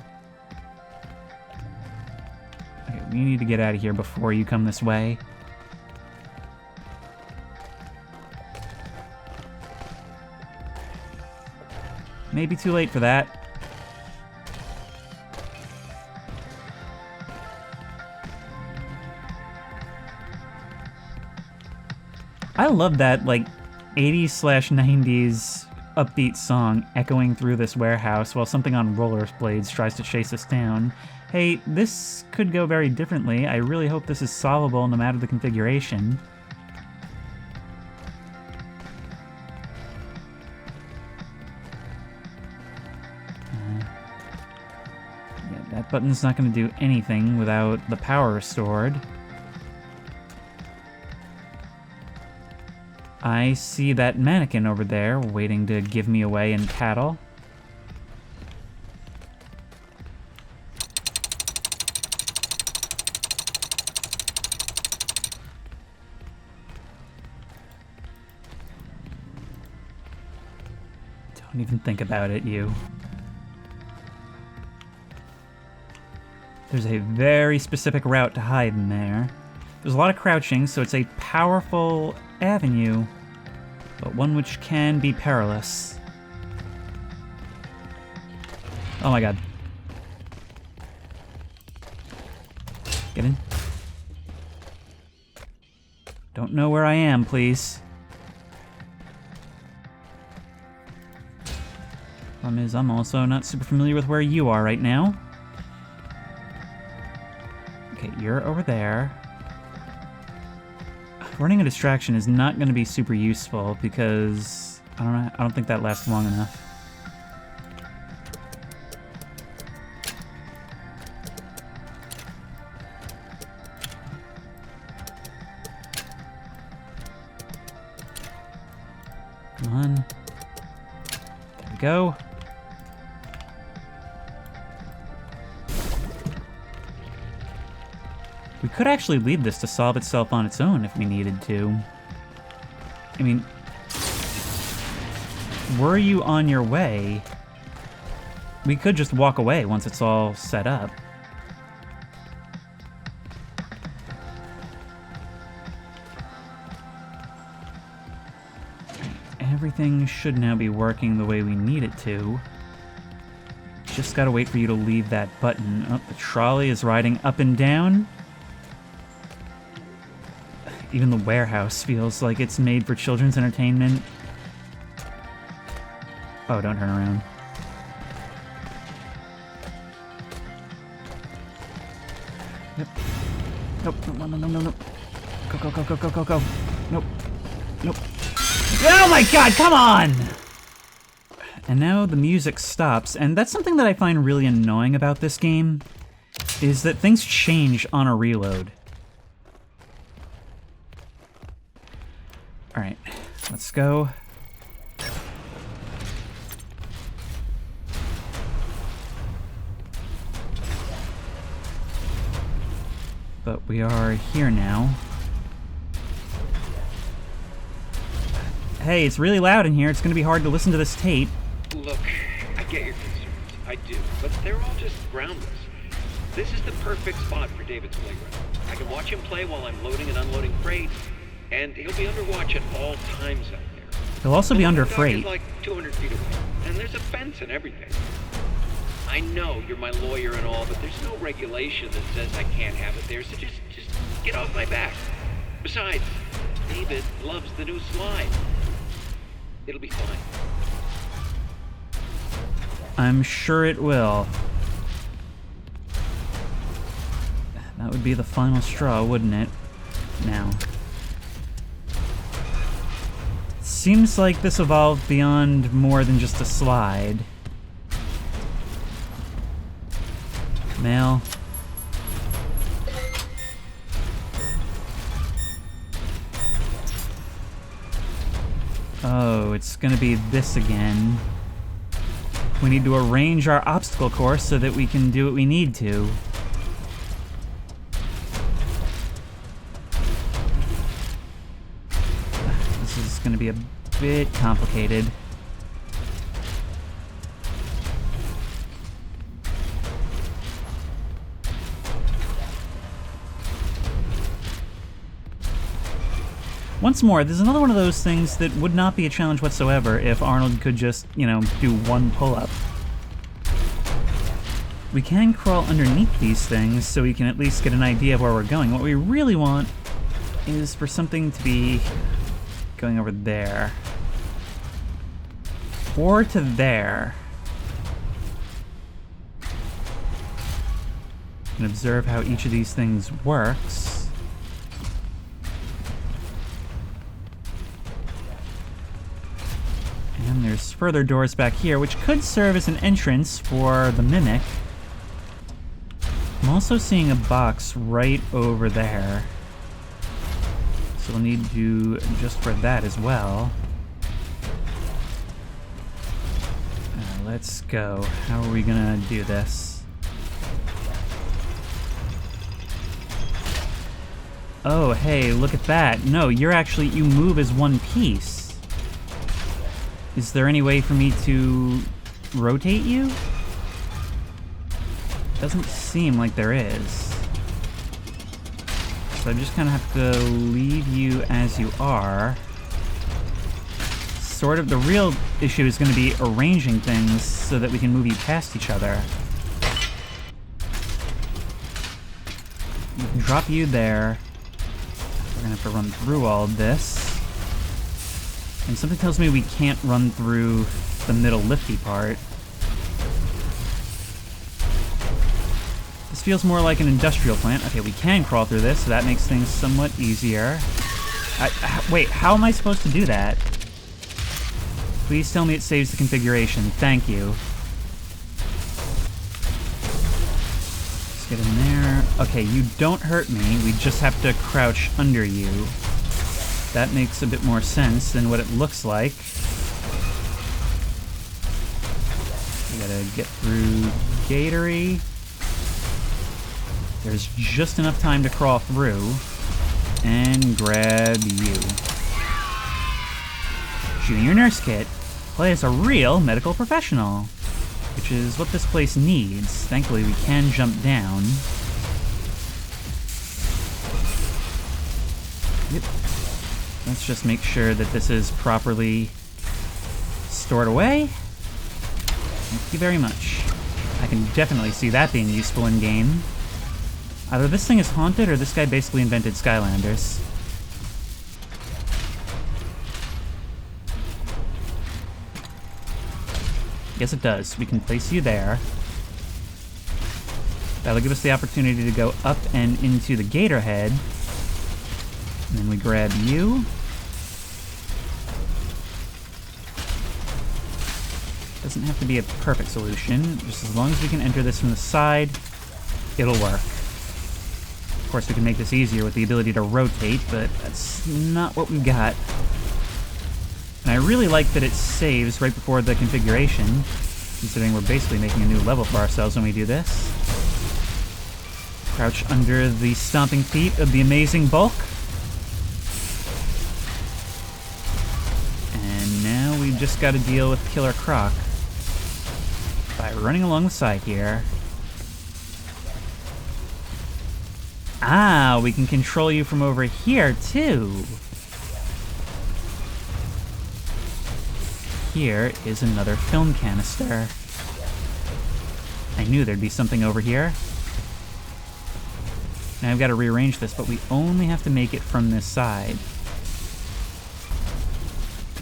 Okay, we need to get out of here before you come this way. Maybe too late for that. I love that, like, 80s/90s upbeat song echoing through this warehouse while something on rollerblades tries to chase us down. Hey, this could go very differently. I really hope this is solvable no matter the configuration. Yeah, that button's not going to do anything without the power restored. I see that mannequin over there waiting to give me away and tattle. Don't even think about it, you. There's a very specific route to hide in there. There's a lot of crouching, so it's a powerful avenue, but one which can be perilous. Oh my god. Get in. Don't know where I am, please. Problem is, I'm also not super familiar with where you are right now. Okay, you're over there. Running a distraction is not going to be super useful because I don't think that lasts long enough. Come on. There we go. We could actually leave this to solve itself on its own if we needed to. I mean, were you on your way? We could just walk away once it's all set up. Everything should now be working the way we need it to. Just gotta wait for you to leave that button. Oh, the trolley is riding up and down. Even the warehouse feels like it's made for children's entertainment. Oh, don't turn around. Yep. Nope, no. Go. Nope. Oh my god, come on! And now the music stops, and that's something that I find really annoying about this game, is that things change on a reload. Alright, let's go. But we are here now. Hey, it's really loud in here. It's gonna be hard to listen to this tape. Look, I get your concerns. I do. But they're all just groundless. This is the perfect spot for David's playground. I can watch him play while I'm loading and unloading freight, and he'll be under watch at all times out there. He'll also be under freight. He's like 200 feet away, and there's a fence and everything. I know you're my lawyer and all, but there's no regulation that says I can't have it there, so just get off my back. Besides, David loves the new slide. It'll be fine. I'm sure it will. That would be the final straw, wouldn't it? Now. Seems like this evolved beyond more than just a slide. Mail. Oh, it's gonna be this again. We need to arrange our obstacle course so that we can do what we need to. This is gonna be a bit complicated. Once more, this is another one of those things that would not be a challenge whatsoever if Arnold could just, you know, do one pull-up. We can crawl underneath these things so we can at least get an idea of where we're going. What we really want is for something to be going over there. Or to there. And observe how each of these things works. And there's further doors back here, which could serve as an entrance for the Mimic. I'm also seeing a box right over there. So we'll need to adjust for that as well. Let's go. How are we gonna do this? Oh, hey, look at that. No, you move as one piece. Is there any way for me to rotate you? Doesn't seem like there is. So I just kind of have to leave you as you are. Sort of, the real issue is going to be arranging things so that we can move you past each other. We can drop you there. We're going to have to run through all of this. And something tells me we can't run through the middle lifty part. This feels more like an industrial plant. Okay, we can crawl through this, so that makes things somewhat easier. Wait, how am I supposed to do that? Please tell me it saves the configuration. Thank you. Let's get in there. Okay, you don't hurt me. We just have to crouch under you. That makes a bit more sense than what it looks like. We gotta get through Gatory. There's just enough time to crawl through. And grab you. Junior Nurse Kit. Play as a real medical professional. Which is what this place needs. Thankfully, we can jump down. Yep. Let's just make sure that this is properly stored away. Thank you very much. I can definitely see that being useful in-game. Either this thing is haunted, or this guy basically invented Skylanders. Yes, it does. We can place you there. That'll give us the opportunity to go up and into the gator head. And then we grab you. Doesn't have to be a perfect solution. Just as long as we can enter this from the side, it'll work. Of course, we can make this easier with the ability to rotate, but that's not what we've got. And I really like that it saves right before the configuration, considering we're basically making a new level for ourselves when we do this. Crouch under the stomping feet of the amazing Bulk. And now we've just got to deal with Killer Croc by running along the side here. Ah, we can control you from over here, too. Here is another film canister. I knew there'd be something over here. Now I've got to rearrange this, but we only have to make it from this side.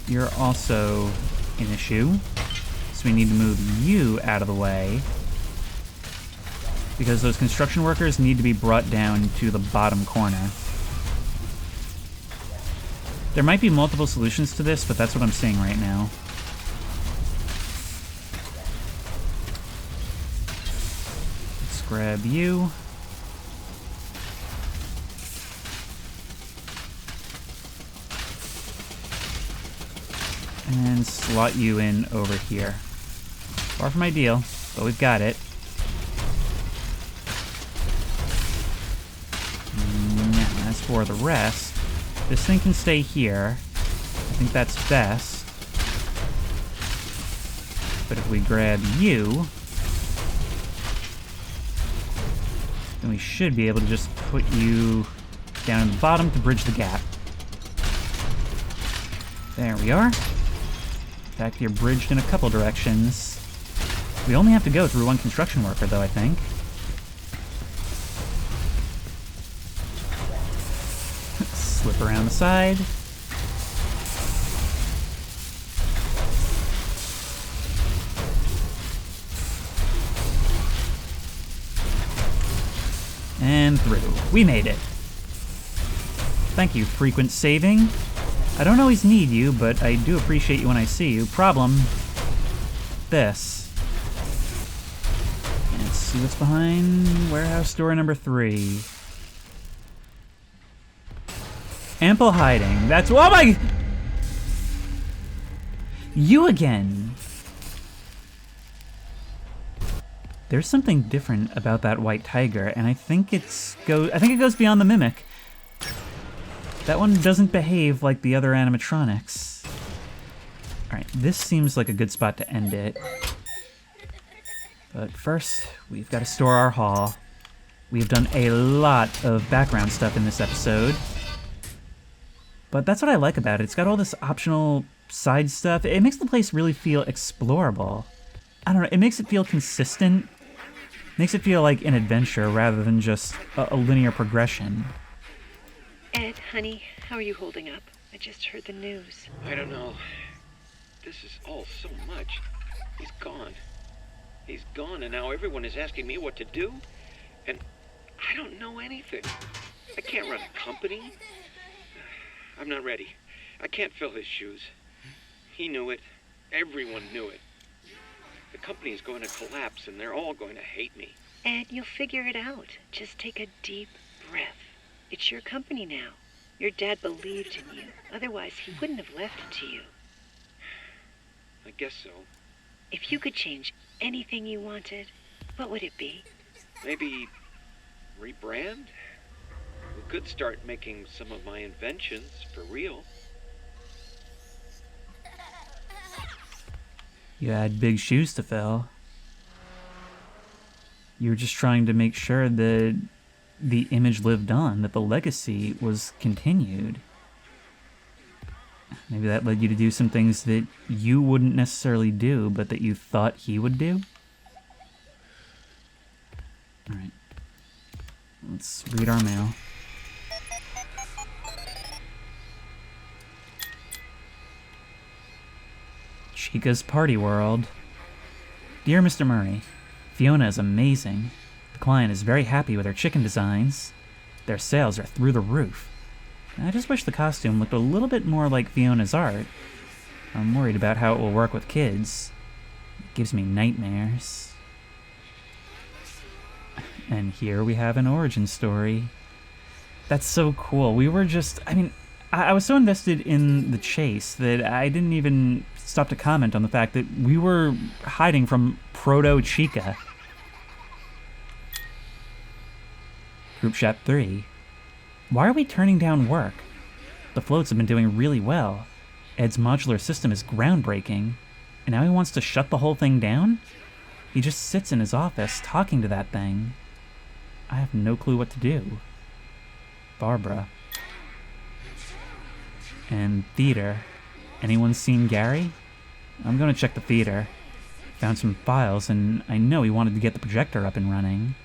You're also an issue, so we need to move you out of the way, because those construction workers need to be brought down to the bottom corner. There might be multiple solutions to this, but that's what I'm seeing right now. Let's grab you. And slot you in over here. Far from ideal, but we've got it. Now, as for the rest, this thing can stay here. I think that's best. But if we grab you, then we should be able to just put you down in the bottom to bridge the gap. There we are. In fact, you're bridged in a couple directions. We only have to go through one construction worker, though, I think. Slip around the side. And through. We made it. Thank you, frequent saving. I don't always need you, but I do appreciate you when I see you. Problem. This. Let's see what's behind warehouse door number 3. Ample hiding. That's... Oh my... You again. There's something different about that white tiger, and I think it goes beyond the mimic. That one doesn't behave like the other animatronics. Alright, this seems like a good spot to end it. But first, we've got to store our haul. We've done a lot of background stuff in this episode. But that's what I like about it. It's got all this optional side stuff. It makes the place really feel explorable. I don't know, it makes it feel consistent. Makes it feel like an adventure rather than just a linear progression. Ed, honey, how are you holding up? I just heard the news. I don't know. This is all so much. He's gone. He's gone, and now everyone is asking me what to do. And I don't know anything. I can't run a company. I'm not ready. I can't fill his shoes. He knew it. Everyone knew it. The company is going to collapse, and they're all going to hate me. Ed, you'll figure it out. Just take a deep breath. It's your company now. Your dad believed in you. Otherwise, he wouldn't have left it to you. I guess so. If you could change anything you wanted, what would it be? Maybe rebrand? We could start making some of my inventions for real. You had big shoes to fill. You were just trying to make sure that the image lived on, that the legacy was continued. Maybe that led you to do some things that you wouldn't necessarily do, but that you thought he would do? Alright. Let's read our mail. Chica's Party World. Dear Mr. Murray, Fiona is amazing. The client is very happy with her chicken designs. Their sales are through the roof. I just wish the costume looked a little bit more like Fiona's art. I'm worried about how it will work with kids. It gives me nightmares. And here we have an origin story. That's so cool. We were just... I was so invested in the chase that I didn't even stop to comment on the fact that we were hiding from Proto-Chica. Group Chat 3. Why are we turning down work? The floats have been doing really well. Ed's modular system is groundbreaking. And now he wants to shut the whole thing down? He just sits in his office talking to that thing. I have no clue what to do. Barbara. And theater. Anyone seen Gary? I'm gonna check the theater. Found some files, and I know he wanted to get the projector up and running.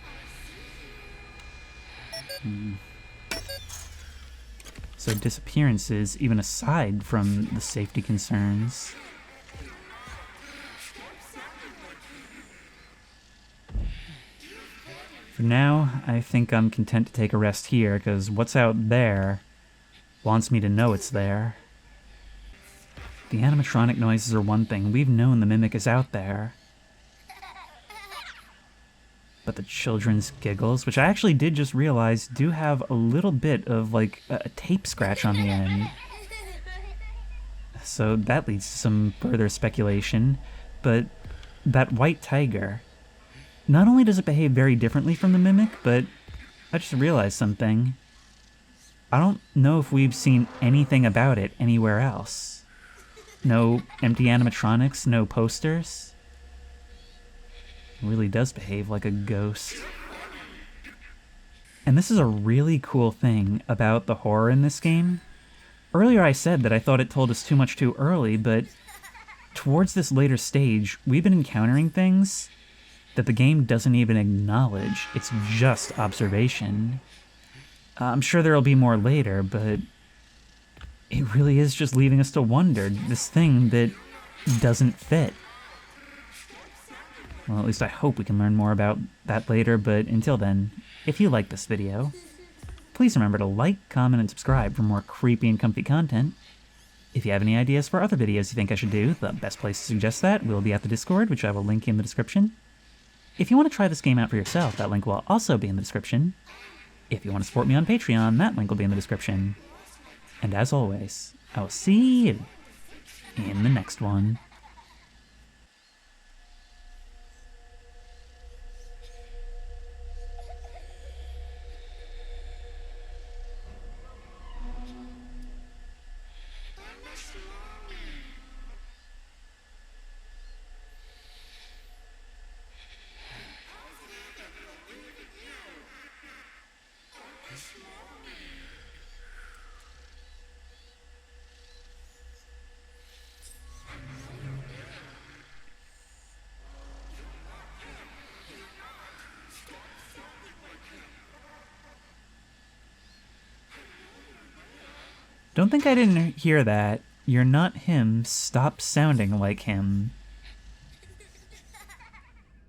So disappearances, even aside from the safety concerns. For now, I think I'm content to take a rest here, because what's out there wants me to know it's there. The animatronic noises are one thing. We've known the mimic is out there. But the children's giggles, which I actually did just realize do have a little bit of, like, a tape scratch on the end. So that leads to some further speculation. But that white tiger, not only does it behave very differently from the mimic, but I just realized something. I don't know if we've seen anything about it anywhere else. No empty animatronics, no posters. It really does behave like a ghost. And this is a really cool thing about the horror in this game. Earlier I said that I thought it told us too much too early, but towards this later stage, we've been encountering things that the game doesn't even acknowledge. It's just observation. I'm sure there'll be more later, but it really is just leaving us to wonder, this thing that doesn't fit. Well, at least I hope we can learn more about that later, but until then, if you like this video, please remember to like, comment, and subscribe for more creepy and comfy content. If you have any ideas for other videos you think I should do, the best place to suggest that will be at the Discord, which I will link in the description. If you want to try this game out for yourself, that link will also be in the description. If you want to support me on Patreon, that link will be in the description. And as always, I will see you in the next one. Don't think I didn't hear that. You're not him. Stop sounding like him.